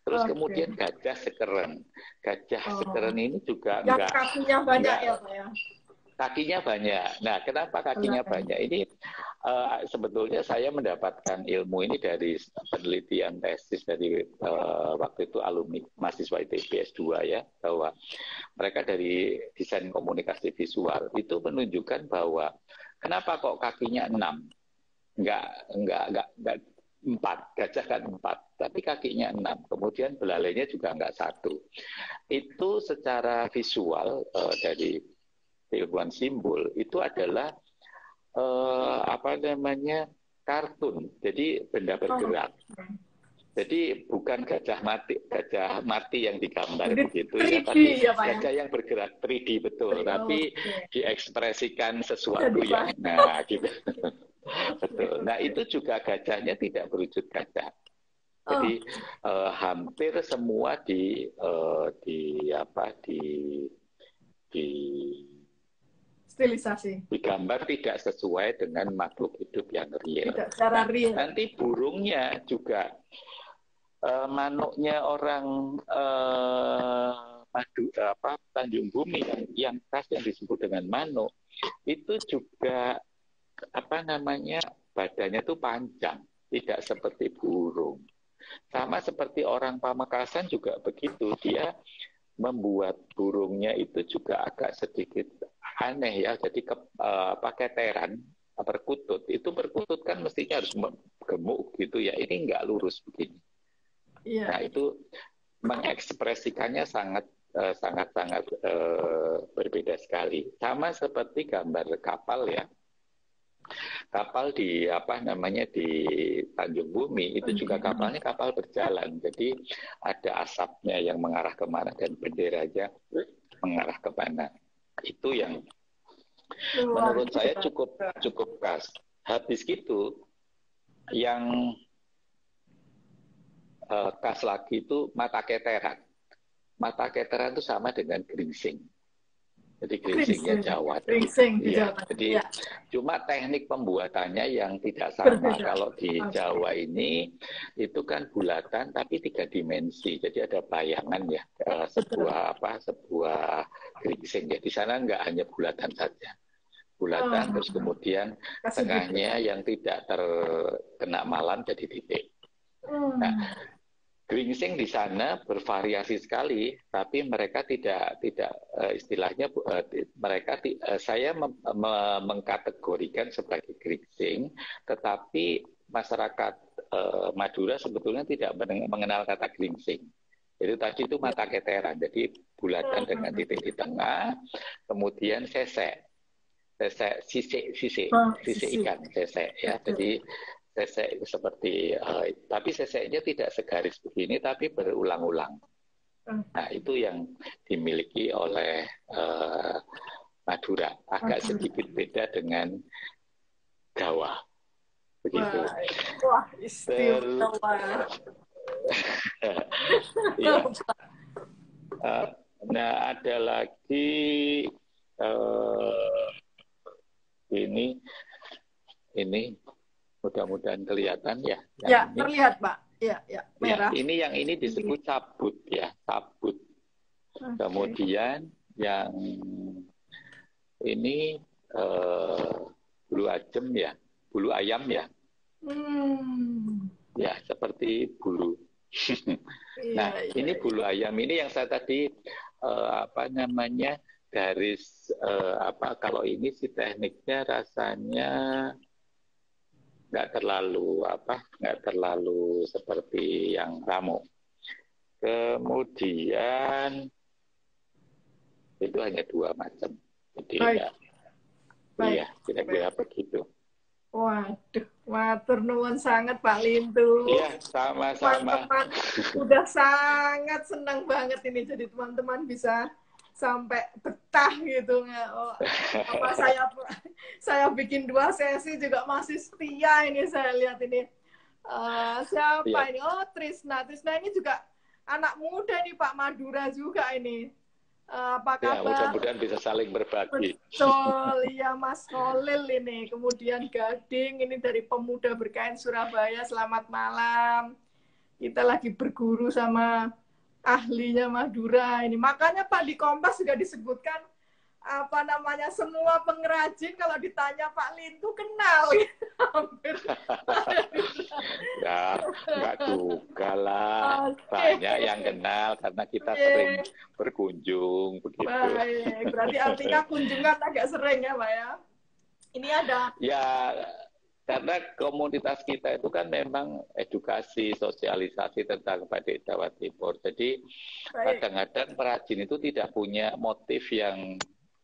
Terus kemudian gajah sekeren. Gajah sekeren ini juga enggak. Kakinya banyak ya Pak ya? Kakinya banyak. Nah, kenapa kakinya banyak? Ini sebetulnya saya mendapatkan ilmu ini dari penelitian tesis dari waktu itu alumni mahasiswa ITB S2 ya, bahwa mereka dari desain komunikasi visual itu menunjukkan bahwa kenapa kok kakinya 6? Enggak 4, gajah kan 4, tapi kakinya 6, kemudian belalainya juga enggak 1. Itu secara visual dari ilmuwan simbol itu adalah kartun, jadi benda bergerak. Jadi bukan gajah mati yang digambar begitu ya, tapi gajah yang bergerak 3D betul, tapi diekspresikan sesuatu yang gitu. Betul. Nah, itu juga gajahnya tidak berwujud gajah. Jadi hampir semua stilisasi. Digambar tidak sesuai dengan makhluk hidup yang real. Tidak secara real. Nanti burungnya juga manuknya orang Tanjung Bumi yang khas yang disebut dengan manuk itu juga badannya tuh panjang, tidak seperti burung. Sama seperti orang Pamekasan juga begitu, dia membuat burungnya itu juga agak sedikit aneh ya. Jadi keteran, perkutut itu perkutut kan mestinya harus gemuk gitu ya. Ini nggak lurus begini. Nah itu mengekspresikannya sangat berbeda sekali. Sama seperti gambar kapal ya. Kapal di di Tanjung Bumi itu juga kapalnya kapal berjalan. Jadi ada asapnya yang mengarah kemana dan benderanya mengarah kemana. Itu yang menurut saya cukup khas. Habis gitu yang khas lagi itu mata keteran. Mata keteran itu sama dengan geringsing. Jadi geringsingnya Jawa. Jadi cuma teknik pembuatannya yang tidak sama. Kalau di Jawa ini itu kan bulatan tapi 3 dimensi. Jadi ada bayangan ya sebuah geringsing. Ya di sana nggak hanya bulatan saja. Bulatan terus kemudian tengahnya yang tidak terkena malam jadi titik. Nah, geringsing di sana bervariasi sekali, tapi mereka tidak istilahnya saya mengkategorikan sebagai geringsing, tetapi masyarakat Madura sebetulnya tidak mengenal kata geringsing. Jadi tadi itu mata keteran, jadi bulatan dengan titik di tengah, kemudian sisik ikan, sisik ya. Jadi sesek itu seperti, tapi seseknya tidak segaris begini, tapi berulang-ulang. Nah, itu yang dimiliki oleh Madura. Agak sedikit beda dengan Jawa. Begitu. Wah, istimewa. Ya. Nah, ada lagi ini mudah-mudahan kelihatan ya. Ya, ini terlihat, Pak. Ya, merah. Ya, ini disebut sabut ya, sabut. Okay. Kemudian yang ini bulu ajem ya, bulu ayam ya. Ya, seperti bulu. Nah, ini bulu ayam ini yang saya tadi garis kalau ini sih tekniknya rasanya nggak terlalu seperti yang ramu. Kemudian itu hanya 2 macam. Jadi iya, kira-kira begitu. Waduh, matur nuwun sangat Pak Lintu. Iya, sama-sama. Teman-teman udah sangat senang banget ini, jadi teman-teman bisa sampai betah gitu. Saya bikin 2 sesi juga masih setia ini, saya lihat ini. Siapa ini? Oh, Trisna ini juga anak muda nih Pak, Madura juga ini. Apa kabar? Mudah-mudahan bisa saling berbagi. Betul, ya Mas Kholil ini. Kemudian Gading ini dari Pemuda Berkain Surabaya. Selamat malam. Kita lagi berguru sama ahlinya Madura ini. Makanya Pak di Kompas juga disebutkan semua pengrajin kalau ditanya Pak Lintu kenal. Hampir. Ya, enggak juga lah. Banyak yang kenal karena kita sering berkunjung begitu. Baik, berarti artinya kunjungan agak sering ya, Pak ya. Ini ada. Ya, karena komunitas kita itu kan memang edukasi, sosialisasi tentang batik Jawa Timur. Jadi kadang-kadang perajin itu tidak punya motif yang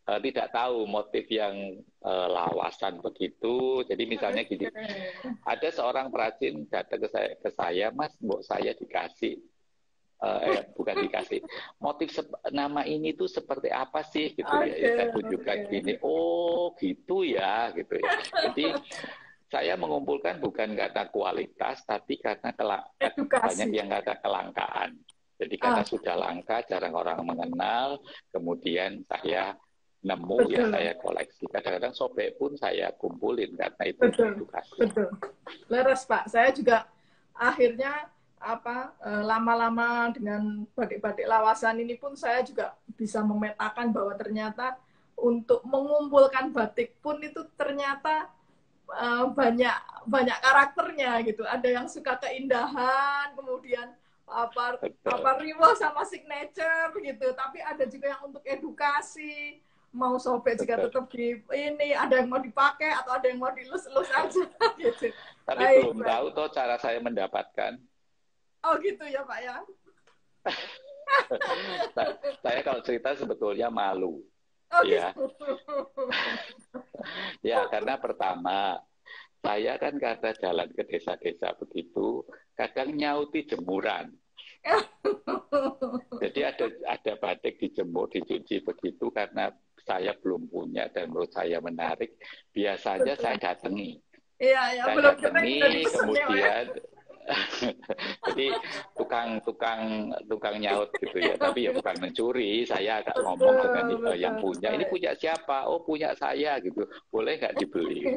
tidak tahu motif yang lawasan begitu. Jadi misalnya gini, ada seorang perajin datang ke saya, Mas, mbok saya dikasih, bukan dikasih, motif nama ini tuh seperti apa sih gitu ya. Saya tunjukkan gini, oh gitu ya, gitu ya. Jadi saya mengumpulkan bukan karena kualitas, tapi karena banyak yang kata kelangkaan. Jadi karena sudah langka, jarang orang mengenal, kemudian saya nemu ya saya koleksi. Kadang-kadang sobek pun saya kumpulin karena itu edukasi. Betul. Leres Pak. Saya juga akhirnya lama-lama dengan batik-batik lawasan ini pun saya juga bisa memetakan bahwa ternyata untuk mengumpulkan batik pun itu ternyata banyak banyak karakternya gitu. Ada yang suka keindahan, kemudian riwah sama signature gitu. Tapi ada juga yang untuk edukasi, mau sobek juga betul. tetap di ini, ada yang mau dipakai atau ada yang mau dilus-lus aja gitu. Tapi Baik, belum baik. tahu toh cara saya mendapatkan. Oh gitu ya Pak ya. Saya kalau cerita sebetulnya malu. Oh Ya, gitu. ya karena pertama saya kan karena jalan ke desa-desa begitu, kadang nyauti jemuran. Jadi ada batik dijemur, dicuci begitu karena saya belum punya dan menurut saya menarik. Biasanya saya datangi. Iya, ya, Saya belum kering udah datangi, dipesen ya, Pak ya. kemudian jadi tukang nyaut gitu ya, tapi ya bukan mencuri. Saya agak ngomong dengan Betul, yang betul. punya. Ini Baik. punya siapa? Oh punya saya gitu. Boleh nggak dibeli?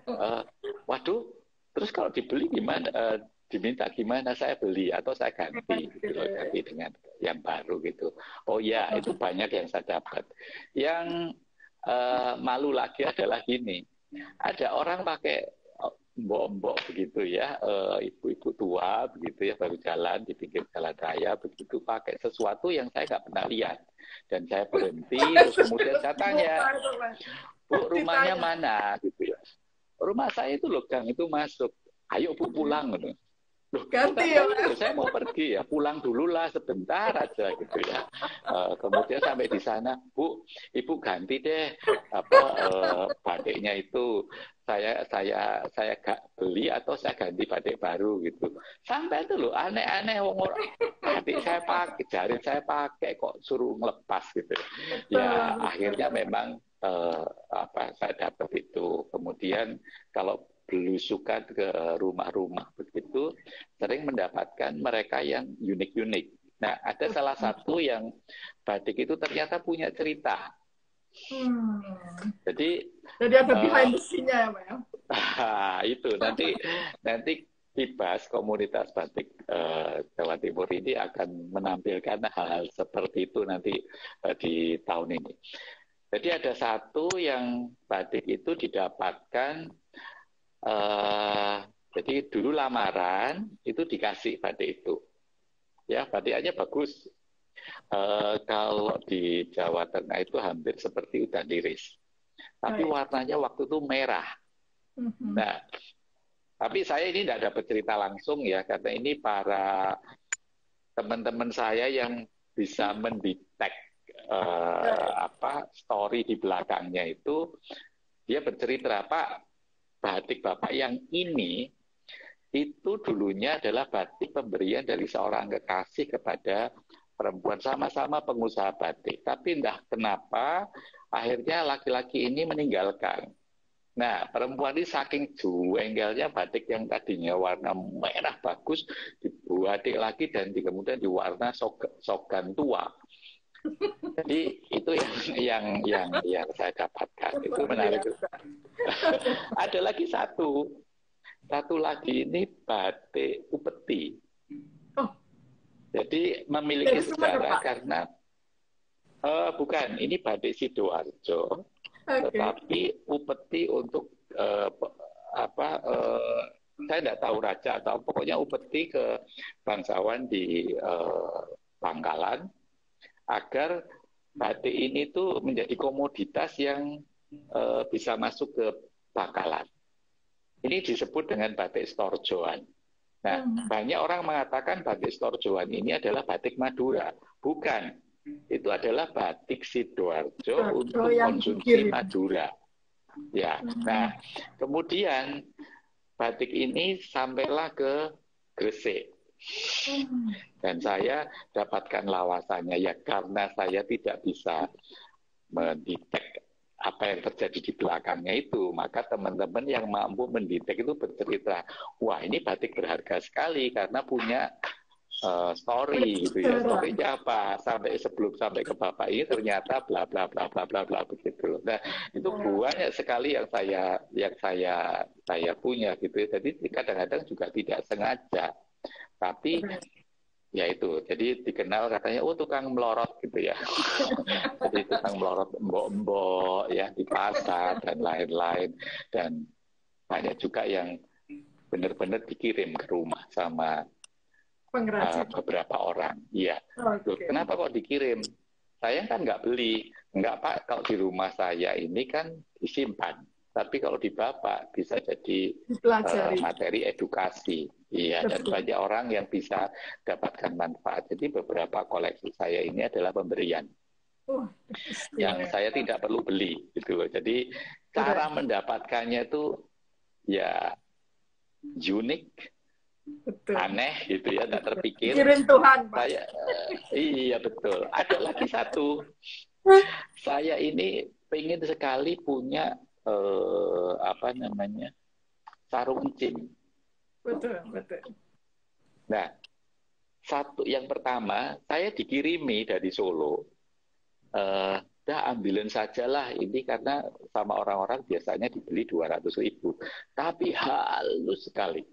Eh, Waduh, terus kalau dibeli gimana? Diminta gimana? Saya beli atau saya ganti gitu loh, ganti dengan yang baru gitu. Oh ya, itu banyak yang saya dapat. Yang malu lagi adalah gini, ada orang pakai mbok-mbok begitu ya, ibu-ibu tua begitu ya, baru jalan di pinggir jalan raya begitu, pakai sesuatu yang saya nggak pernah lihat. Dan saya berhenti, terus kemudian saya tanya, Bu, rumahnya Ditanya. mana? Gitu ya. Rumah saya itu loh, Kang, itu masuk. Ayo Bu pulang. Gitu. Loh, Ganti bukan ya, saya Pak. itu, saya mau pergi ya, pulang dulu lah sebentar aja gitu ya. Kemudian sampai di sana, Bu, Ibu ganti deh batiknya itu. Saya gak beli atau saya ganti batik baru gitu. Sampai itu loh aneh-aneh wong orang batik saya pakai, jarit saya pakai kok suruh ngelepas gitu. Ya Betul, akhirnya betul. memang saya dapat itu. Kemudian kalau belusukan ke rumah-rumah begitu, sering mendapatkan mereka yang unik-unik. Nah, ada salah satu yang batik itu ternyata punya cerita. Hmm. Jadi Jadi ada behind the scene-nya ya, Pak ya. itu nanti Ibas komunitas batik Jawa Timur ini akan menampilkan hal-hal seperti itu nanti di tahun ini. Jadi ada satu yang batik itu didapatkan jadi dulu lamaran itu dikasih batik itu, ya batikannya bagus. Kalau di Jawa Tengah itu hampir seperti udan iris, tapi Baik. warnanya waktu itu merah. Mhm. Nah, tapi saya ini tidak dapat cerita langsung ya, karena ini para teman-teman saya yang bisa mendetek story di belakangnya itu, dia bercerita, Pak, batik Bapak yang ini itu dulunya adalah batik pemberian dari seorang kekasih kepada perempuan, sama-sama pengusaha batik. Tapi entah kenapa akhirnya laki-laki ini meninggalkan. Nah, perempuan ini saking jengkelnya batik yang tadinya warna merah bagus dibatik lagi dan kemudian diwarna sogan tua. Jadi itu yang saya dapatkan. Itu Luar menarik. biasa. Ada lagi satu lagi ini batik upeti. Oh, Jadi memiliki dari Sumeneb, sejarah Pak. karena bukan, ini batik Sidoarjo, Oke. tetapi upeti untuk saya tidak tahu raja atau pokoknya upeti ke bangsawan di Bangkalan agar batik ini tuh menjadi komoditas yang bisa masuk ke Bangkalan. Ini disebut dengan batik Storjoan. Nah, banyak orang mengatakan batik Storjoan ini adalah batik Madura. Bukan. Itu adalah batik Sidoarjo untuk yang konsumsi dikirim. Madura. Ya. Nah, kemudian batik ini sampailah ke Gresik. Dan saya dapatkan lawasannya ya karena saya tidak bisa mendetek apa yang terjadi di belakangnya itu, maka teman-teman yang mampu mendetek itu bercerita, wah ini batik berharga sekali karena punya story gitu ya. Story-nya apa? Sebelum sampai ke Bapak ini ternyata bla bla bla bla bla bla begitu. Nah, itu banyak sekali yang saya punya gitu ya. Jadi kadang-kadang juga tidak sengaja Tapi ya itu, jadi dikenal katanya, oh tukang melorot gitu ya. Jadi tukang melorot embok-embok ya di pasar dan lain-lain. Dan banyak juga yang benar-benar dikirim ke rumah sama beberapa orang. Iya. Loh, kenapa kok dikirim? Saya kan nggak beli. Nggak, Pak, kalau di rumah saya ini kan disimpan. Tapi kalau di Bapak bisa jadi materi edukasi. Iya, dan banyak orang yang bisa dapatkan manfaat. Jadi beberapa koleksi saya ini adalah pemberian. Yang saya tidak perlu beli gitu loh. Jadi cara mendapatkannya itu ya unik, aneh gitu ya, tidak terpikir. Kirim Tuhan, Pak. Iya betul. Ada lagi satu. Saya ini pengen sekali punya apa namanya, sarung encim. Betul, betul. Nah, yang pertama saya dikirimi dari Solo. Dah ambilin sajalah ini, karena sama orang-orang biasanya dibeli 200.000, tapi halus sekali.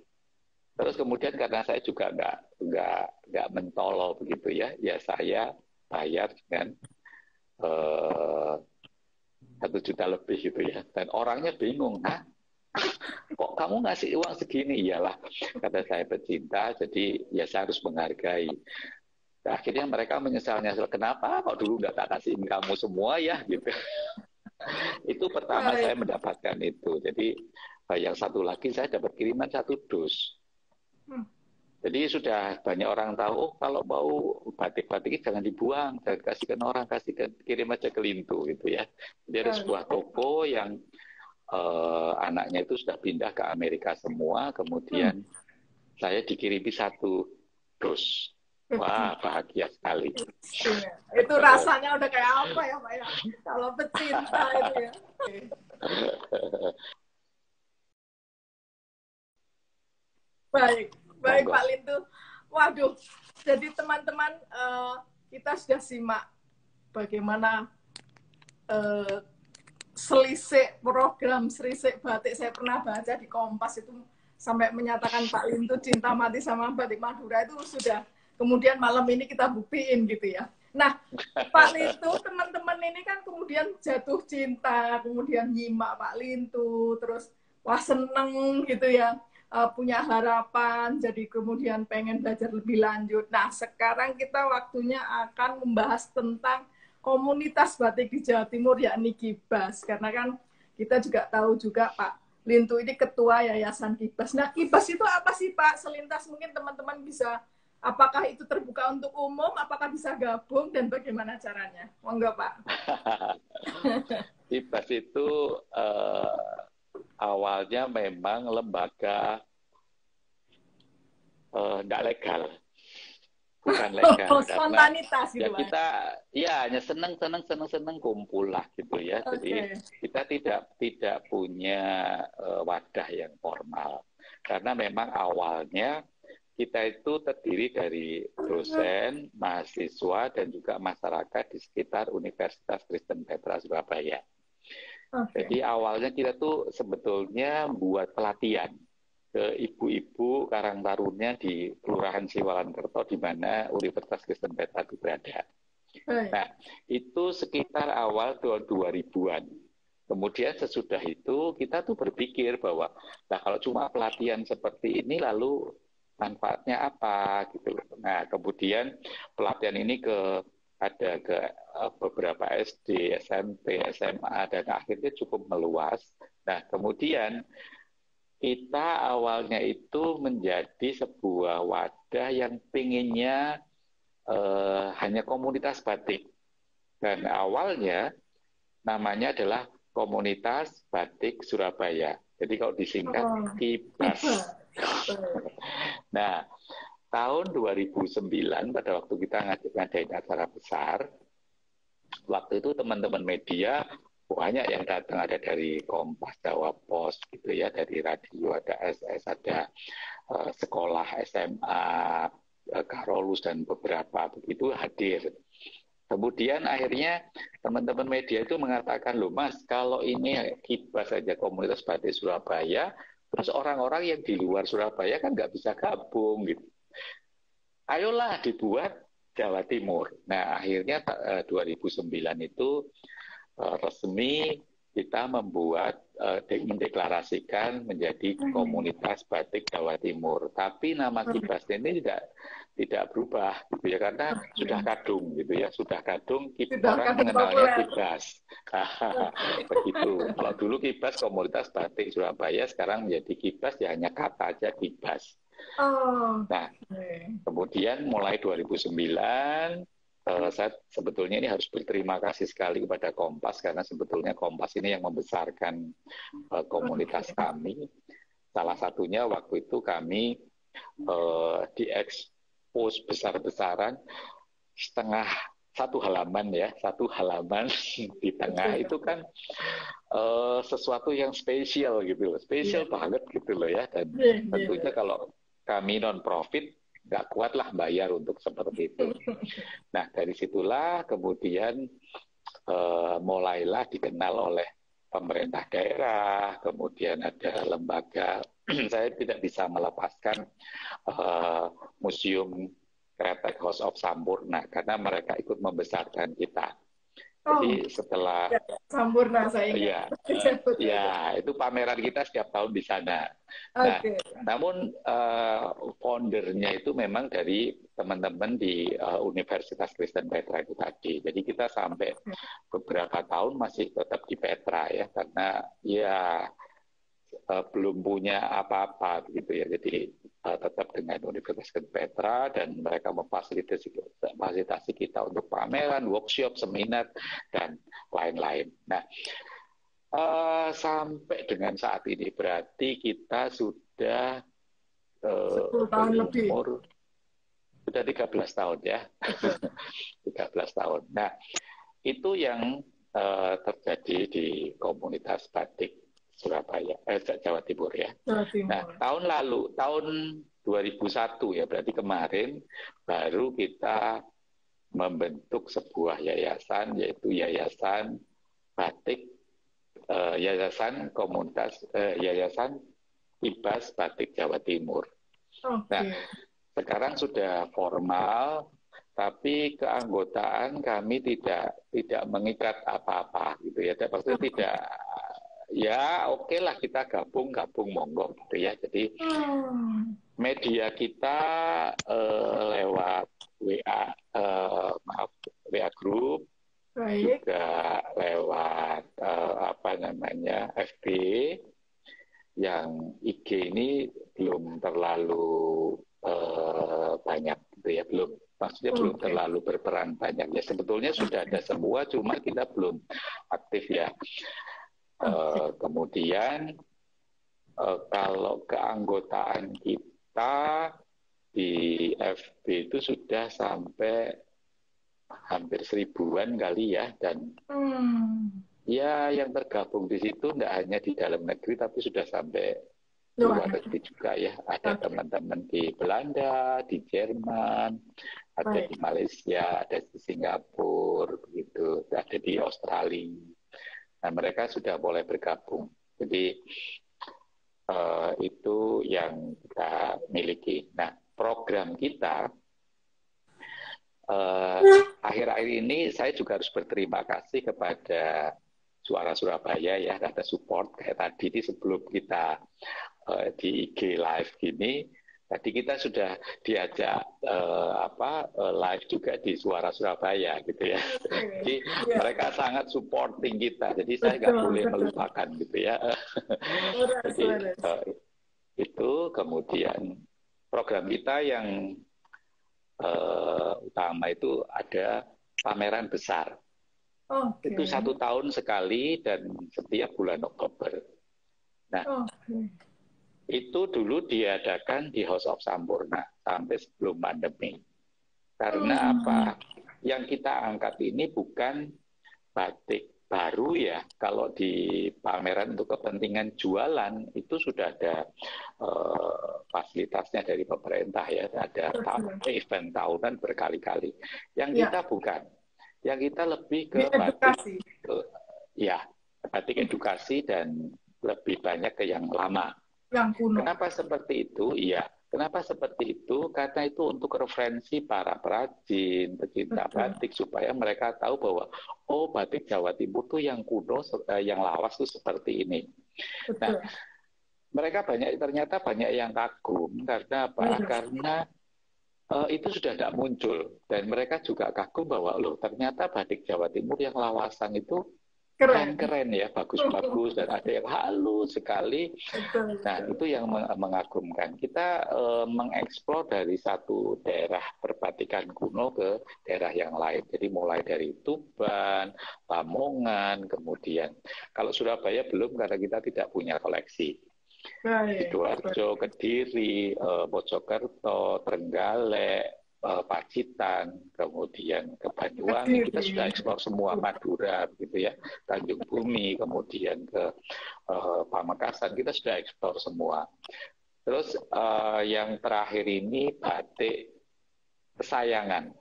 Terus kemudian karena saya juga nggak mentolo begitu ya, ya saya bayar dengan 1 juta lebih gitu ya. Dan orangnya bingung, hah? Kok kamu ngasih uang segini? Iyalah, kata saya pecinta, jadi ya saya harus menghargai. Nah, akhirnya mereka menyesal-nyesal, kenapa kok dulu nggak tak kasihin kamu semua ya gitu. Itu pertama saya mendapatkan itu. Jadi yang satu lagi saya dapat kiriman 1 dus. Jadi sudah banyak orang tahu, oh kalau mau batik-batik jangan dibuang, jangan kasihkan orang, kirim aja ke Lintu gitu ya. Jadi ada sebuah toko yang anaknya itu sudah pindah ke Amerika semua, kemudian saya dikirimi 1 dus. Wah, bahagia sekali. Itu rasanya udah kayak apa ya, Pak ya? Kalau pecinta itu ya. Baik, Pak Lintu. Waduh, jadi teman-teman, kita sudah simak bagaimana selisih program Selisih Batik. Saya pernah baca di Kompas itu sampai menyatakan Pak Lintu cinta mati sama Batik Madura, itu sudah kemudian malam ini kita buktiin gitu ya. Nah, Pak Lintu, teman-teman ini kan kemudian jatuh cinta, kemudian nyimak Pak Lintu, terus wah seneng gitu ya, punya harapan, jadi kemudian pengen belajar lebih lanjut. Nah, sekarang kita waktunya akan membahas tentang komunitas batik di Jawa Timur, yakni Kibas. Karena kan kita juga tahu juga Pak Lintu ini ketua Yayasan Kibas. Nah, Kibas itu apa sih Pak? Selintas mungkin teman-teman bisa, apakah itu terbuka untuk umum, apakah bisa gabung, dan bagaimana caranya? Monggo Pak. Kibas itu awalnya memang lembaga tidak legal. Bukan legal, spontanitas gitu, ya kita ya hanya seneng kumpul lah gitu ya. Jadi kita tidak punya wadah yang formal, karena memang awalnya kita itu terdiri dari dosen, mahasiswa, dan juga masyarakat di sekitar Universitas Kristen Petra Surabaya. Jadi awalnya kita tuh sebetulnya buat pelatihan ke ibu-ibu Karang Tarunnya di Kelurahan Siwalankerto, di mana Universitas Kristen Petra itu berada. Nah, itu sekitar awal tahun 2000-an. Kemudian sesudah itu kita tuh berpikir bahwa, nah kalau cuma pelatihan seperti ini lalu manfaatnya apa gitu. Nah, kemudian pelatihan ini ada ke beberapa SD, SMP, SMA, dan akhirnya cukup meluas. Nah, kemudian kita awalnya itu menjadi sebuah wadah yang pinginnya hanya komunitas batik. Dan awalnya namanya adalah Komunitas Batik Surabaya. Jadi kalau disingkat Kibas. Nah, tahun 2009 pada waktu kita ngadain acara besar, waktu itu teman-teman media banyak yang datang, ada dari Kompas, Jawa Pos gitu ya, dari radio, ada SS, ada sekolah SMA, Karolus, dan beberapa begitu hadir. Kemudian akhirnya teman-teman media itu mengatakan, loh Mas, kalau ini Kibas saja Komunitas Batik Surabaya, terus orang-orang yang di luar Surabaya kan nggak bisa gabung gitu. ayolah dibuat Jawa Timur. Nah, akhirnya 2009 itu resmi kita membuat mendeklarasikan menjadi komunitas batik Jawa Timur. Tapi nama Kibas ini tidak berubah gitu ya, karena sudah kadung gitu ya, sudah kadung orang mengenalnya Kibas. Begitu. Kalau dulu Kibas komunitas batik Surabaya, sekarang menjadi Kibas ya hanya kata aja Kibas. Nah, kemudian mulai 2009 saya sebetulnya ini harus berterima kasih sekali kepada Kompas, karena sebetulnya Kompas ini yang membesarkan komunitas kami. Salah satunya waktu itu kami diekspos besar-besaran, satu halaman di tengah itu kan sesuatu yang spesial gitu loh, spesial banget gitu loh ya. Dan tentunya kalau kami non-profit nggak kuat lah bayar untuk seperti itu. Nah, dari situlah kemudian mulailah dikenal oleh pemerintah daerah, kemudian ada lembaga. Saya tidak bisa melepaskan Museum Kretek House of Sampurna, karena mereka ikut membesarkan kita. Jadi setelah Sampurna saya ingat. Ya, itu pameran kita setiap tahun di sana. Nah, namun foundernya itu memang dari teman-teman di Universitas Kristen Petra itu tadi. Jadi kita sampai beberapa tahun masih tetap di Petra ya, karena ya belum punya apa-apa gitu ya. Jadi tetap dengan Universitas Petra, dan mereka memfasilitasi kita untuk pameran, workshop, seminar, dan lain-lain. Nah, sampai dengan saat ini berarti kita sudah 10 tahun lebih. Sudah 13 tahun ya. 13 tahun. Nah, itu yang terjadi di komunitas batik Surabaya, Jawa Timur ya. Jawa Timur. Nah, tahun lalu, tahun 2001 ya, berarti kemarin baru kita membentuk sebuah yayasan, yaitu Yayasan Batik, Yayasan Kibas Batik Jawa Timur. Nah, sekarang sudah formal, tapi keanggotaan kami tidak mengikat apa-apa gitu ya. Maksudnya tidak, ya oke lah kita gabung monggo gitu ya. Jadi media kita lewat WA group, juga lewat FB. Yang IG ini belum terlalu banyak gitu ya, belum terlalu berperan banyak ya. Sebetulnya sudah ada semua, cuma kita belum aktif ya. Kemudian kalau keanggotaan kita di FB itu sudah sampai hampir 1000-an kali ya, dan ya yang tergabung di situ tidak hanya di dalam negeri, tapi sudah sampai luar negeri juga ya. Ada teman-teman di Belanda, di Jerman, ada di Malaysia, ada di Singapura, begitu, ada di Australia. Nah, mereka sudah mulai bergabung. Jadi itu yang kita miliki. Nah, program kita akhir-akhir ini saya juga harus berterima kasih kepada Suara Surabaya ya, ada support kayak tadi ini sebelum kita di IG live gini. Tadi kita sudah diajak live juga di Suara Surabaya gitu ya. Jadi mereka sangat supporting kita. Jadi saya nggak boleh melupakan gitu ya. Jadi itu kemudian program kita yang utama itu ada pameran besar. Itu 1 tahun sekali dan setiap bulan Oktober. Nah, itu dulu diadakan di House of Sampurna sampai sebelum pandemi. Karena apa? Yang kita angkat ini bukan batik baru ya. Kalau di pameran untuk kepentingan jualan itu sudah ada fasilitasnya dari pemerintah ya. Ada event tahunan berkali-kali. Yang kita bukan. Yang kita lebih ke batik, batik edukasi dan lebih banyak ke yang lama. Yang kuno. Kenapa seperti itu? Iya, Kenapa seperti itu? Karena itu untuk referensi para perajin, pecinta batik, supaya mereka tahu bahwa, oh, batik Jawa Timur tuh yang kuno, yang lawas tuh seperti ini. Nah, Betul. mereka ternyata banyak yang kagum. Karena apa? Karena itu sudah tidak muncul. Dan mereka juga kagum bahwa, loh, ternyata batik Jawa Timur yang lawasan itu keren ya, bagus-bagus, dan ada yang halus sekali. Betul. Nah, itu yang mengagumkan. Kita mengeksplor dari satu daerah perbatikan kuno ke daerah yang lain. Jadi mulai dari Tuban, Lamongan, kemudian kalau Surabaya belum karena kita tidak punya koleksi. Sidoarjo, Kediri, Mojokerto, Trenggalek, Pacitan, kemudian ke Banyuwangi, kita sudah eksplor semua, Madura, begitu ya, Tanjung Bumi, kemudian ke Pamekasan, kita sudah eksplor semua. Terus yang terakhir ini batik kesayangan.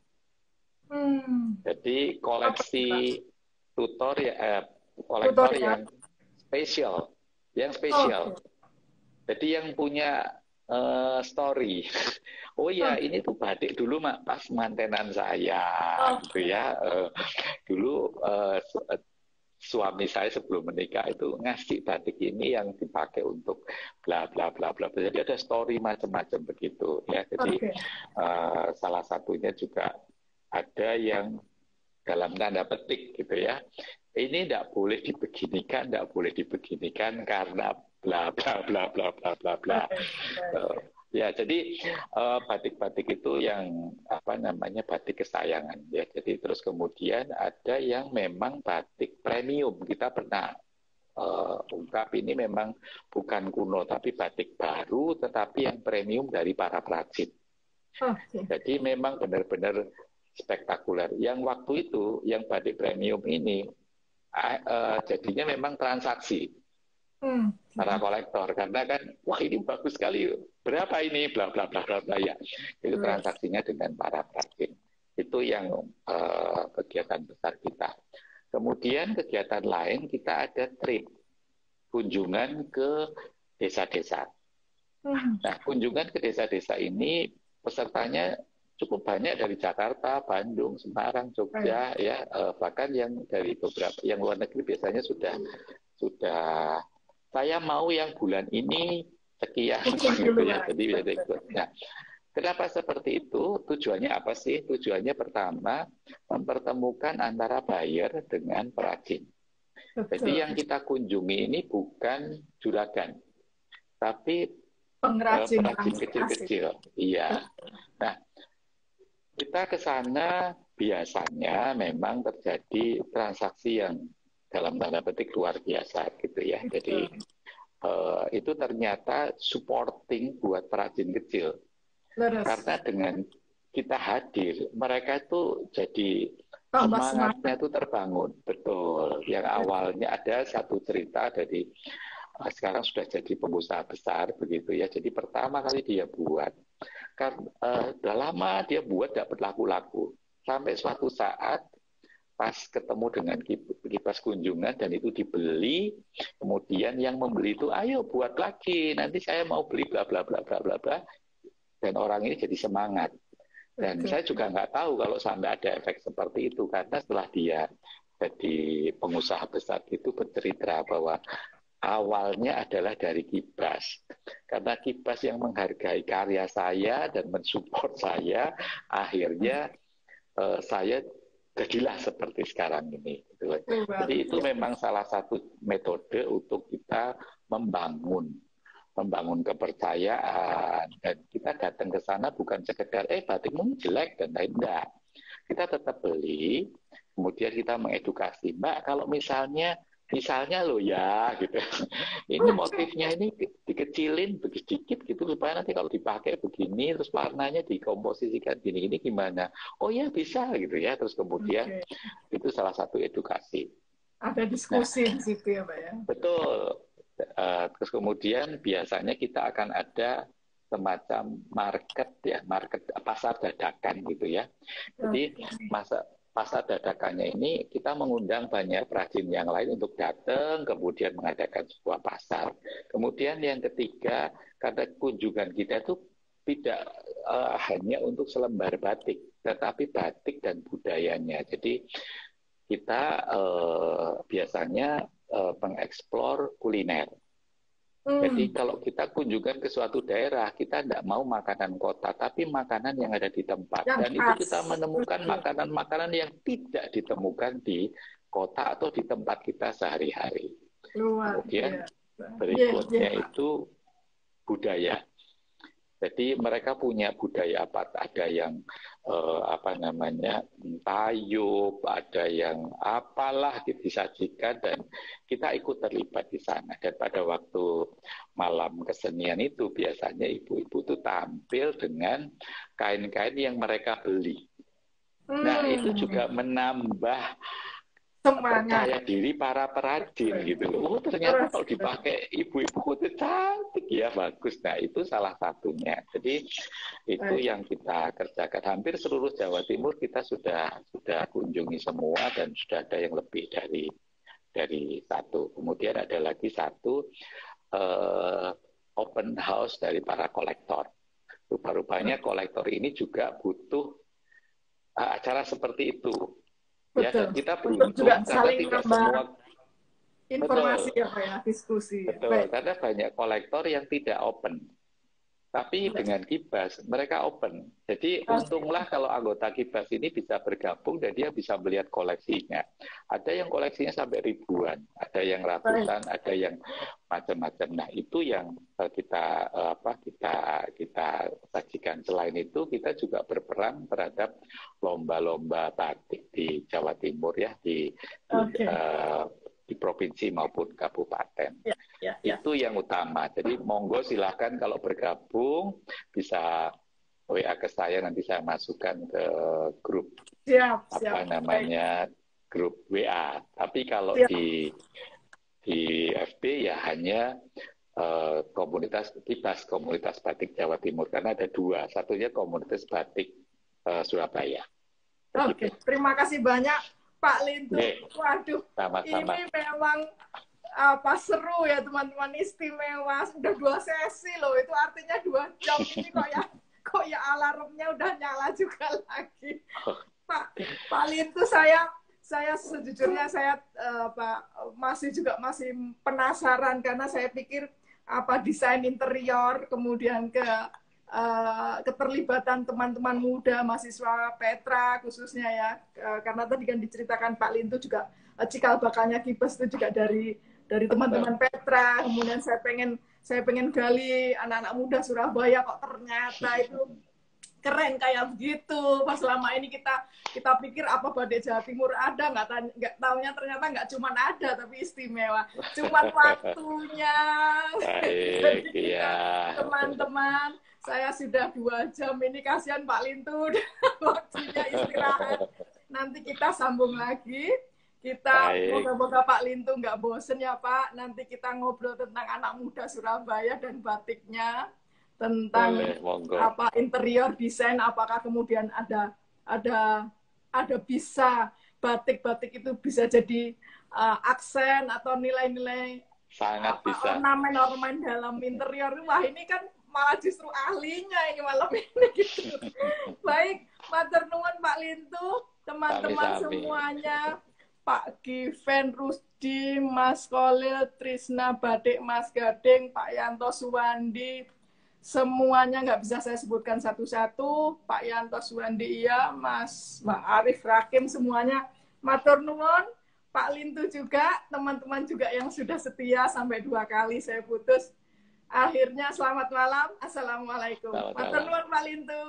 Jadi koleksi tutor kolektor yang spesial, Jadi yang punya story. Oh ya, ini tuh batik dulu pas mantenan saya, gitu ya. Dulu suami saya sebelum menikah itu ngasih batik ini yang dipakai untuk bla bla bla bla. Jadi ada story macam-macam begitu ya. Jadi salah satunya juga ada yang dalam tanda petik gitu ya. Ini tidak boleh dibeginikan karena bla bla bla bla bla bla bla. Ya, jadi batik-batik itu yang batik kesayangan ya. Jadi terus kemudian ada yang memang batik premium. Kita pernah ungkap ini memang bukan kuno tapi batik baru, tetapi yang premium dari para perajin. Jadi memang benar-benar spektakuler. Yang waktu itu yang batik premium ini jadinya memang transaksi para kolektor, karena kan wah ini bagus sekali, berapa ini bla bla bla bla ya, itu transaksinya dengan para perajin. Itu yang kegiatan besar kita. Kemudian kegiatan lain kita ada trip kunjungan ke desa-desa. Nah, kunjungan ke desa-desa ini pesertanya cukup banyak dari Jakarta, Bandung, Semarang, Jogja, ya, bahkan yang dari beberapa yang luar negeri biasanya sudah saya mau yang bulan ini sekian, gitu ya. Jadi ikut. Nah, kenapa seperti itu? Tujuannya apa sih? Tujuannya pertama mempertemukan antara buyer dengan perajin. Jadi yang kita kunjungi ini bukan juragan, tapi pengrajin kecil-kecil. Iya. Nah, kita ke sana biasanya memang terjadi transaksi yang dalam tanda petik luar biasa gitu ya. Jadi itu ternyata supporting buat perajin kecil. Karena dengan kita hadir, mereka itu jadi semangatnya itu terbangun. Betul. Yang awalnya ada satu cerita dari sekarang sudah jadi pengusaha besar begitu ya. Jadi pertama kali dia buat, udah lama dia buat dapat laku-laku. Sampai suatu saat pas ketemu dengan kipas kunjungan dan itu dibeli, kemudian yang membeli itu ayo buat lagi, nanti saya mau beli bla bla bla bla bla bla, dan orang ini jadi semangat. Dan saya juga nggak tahu kalau sampai ada efek seperti itu, karena setelah dia jadi pengusaha besar itu bercerita bahwa awalnya adalah dari Kibas, karena Kibas yang menghargai karya saya dan mensupport saya, akhirnya saya jadilah seperti sekarang ini. Jadi itu memang salah satu metode untuk kita membangun kepercayaan, dan kita datang ke sana bukan sekedar batikmu jelek dan lain-lain. Kita tetap beli, kemudian kita mengedukasi, Mbak, kalau misalnya loh ya gitu, ini motifnya ini dikecilin sedikit gitu supaya nanti kalau dipakai begini, terus warnanya dikomposisikan gini gimana, oh ya bisa gitu ya. Terus kemudian itu salah satu edukasi, ada diskusi di situ ya Pak ya. Betul. Terus kemudian biasanya kita akan ada semacam market pasar dadakan gitu ya. Jadi pasar dadakannya ini kita mengundang banyak perajin yang lain untuk datang, kemudian mengadakan sebuah pasar. Kemudian yang ketiga, karena kunjungan kita itu tidak hanya untuk selembar batik, tetapi batik dan budayanya. Jadi kita biasanya mengeksplor kuliner. Jadi kalau kita kunjungan ke suatu daerah, kita tidak mau makanan kota, tapi makanan yang ada di tempat. Yang Dan khas. itu kita menemukan makanan-makanan yang tidak ditemukan di kota atau di tempat kita sehari-hari. Kemudian berikutnya itu budaya. Jadi mereka punya budaya apa? Ada yang tayub, ada yang apalah disajikan, dan kita ikut terlibat di sana. Dan pada waktu malam kesenian itu biasanya ibu-ibu itu tampil dengan kain-kain yang mereka beli. Nah, itu juga menambah percaya diri para perajin gitu loh. Oh, ternyata kalau dipakai ibu-ibu itu cantik ya, bagus. Nah, itu salah satunya. Jadi itu yang kita kerjakan. Hampir seluruh Jawa Timur kita sudah kunjungi semua, dan sudah ada yang lebih dari satu. Kemudian ada lagi satu open house dari para kolektor. Rupa-rupanya kolektor ini juga butuh acara seperti itu. Ya, dan kita beruntung karena tidak semua informasi ya Pak ya, diskusi. Betul, karena banyak kolektor yang tidak open. Tapi dengan Kibas, mereka open. Jadi untunglah kalau anggota Kibas ini bisa bergabung dan dia bisa melihat koleksinya. Ada yang koleksinya sampai ribuan, ada yang ratusan, ada yang macam-macam. Nah, itu yang kita sajikan. Selain itu, kita juga berperan terhadap lomba-lomba batik di Jawa Timur ya, di provinsi maupun kabupaten. Itu yang utama. Jadi monggo silahkan kalau bergabung bisa WA ke saya, nanti saya masukkan ke grup grup WA. Tapi kalau di FB ya hanya komunitas Kibas, komunitas batik Jawa Timur, karena ada dua. Satunya komunitas batik Surabaya. Oke, terima kasih banyak Pak Lintu. Waduh, sama-sama. Ini memang seru ya teman-teman, istimewa. Sudah 2 sesi loh, itu artinya 2 jam ini kok ya alarmnya udah nyala juga lagi. Pak Lintu, saya sejujurnya masih penasaran, karena saya pikir desain interior, kemudian keterlibatan teman-teman muda mahasiswa Petra khususnya ya, karena tadi kan diceritakan Pak Lintu juga cikal bakalnya Kibas itu juga dari teman-teman Petra. Kemudian saya pengen gali anak-anak muda Surabaya, kok ternyata itu keren kayak begitu. Pas selama ini kita pikir batik Jawa Timur ada, nggak taunya ternyata nggak cuma ada tapi istimewa. Cuman waktunya. Jadi teman-teman, saya sudah 2 jam ini, kasihan Pak Lintu, waktunya istirahat. Nanti kita sambung lagi. Moga-moga Pak Lintu nggak bosen ya Pak. Nanti kita ngobrol tentang anak muda Surabaya dan batiknya, tentang interior desain, apakah kemudian ada bisa batik-batik itu bisa jadi aksen atau nilai-nilai ornamen-ornamen dalam interior. Wah, ini kan malah justru ahlinya ini malam ini gitu. Baik, matur nuwun Pak Lintu, teman-teman semuanya, Pak Given, Rusdi, Mas Kolil, Trisna Badik, Mas Gading, Pak Yanto Suwandi, semuanya nggak bisa saya sebutkan satu-satu. Pak Yanto Suwandi iya, Mbak Arif Rakim, semuanya matur nuwun. Pak Lintu juga, teman-teman juga yang sudah setia sampai 2 kali saya putus. Akhirnya selamat malam. Assalamualaikum. Matur nuwun Pak Lintu.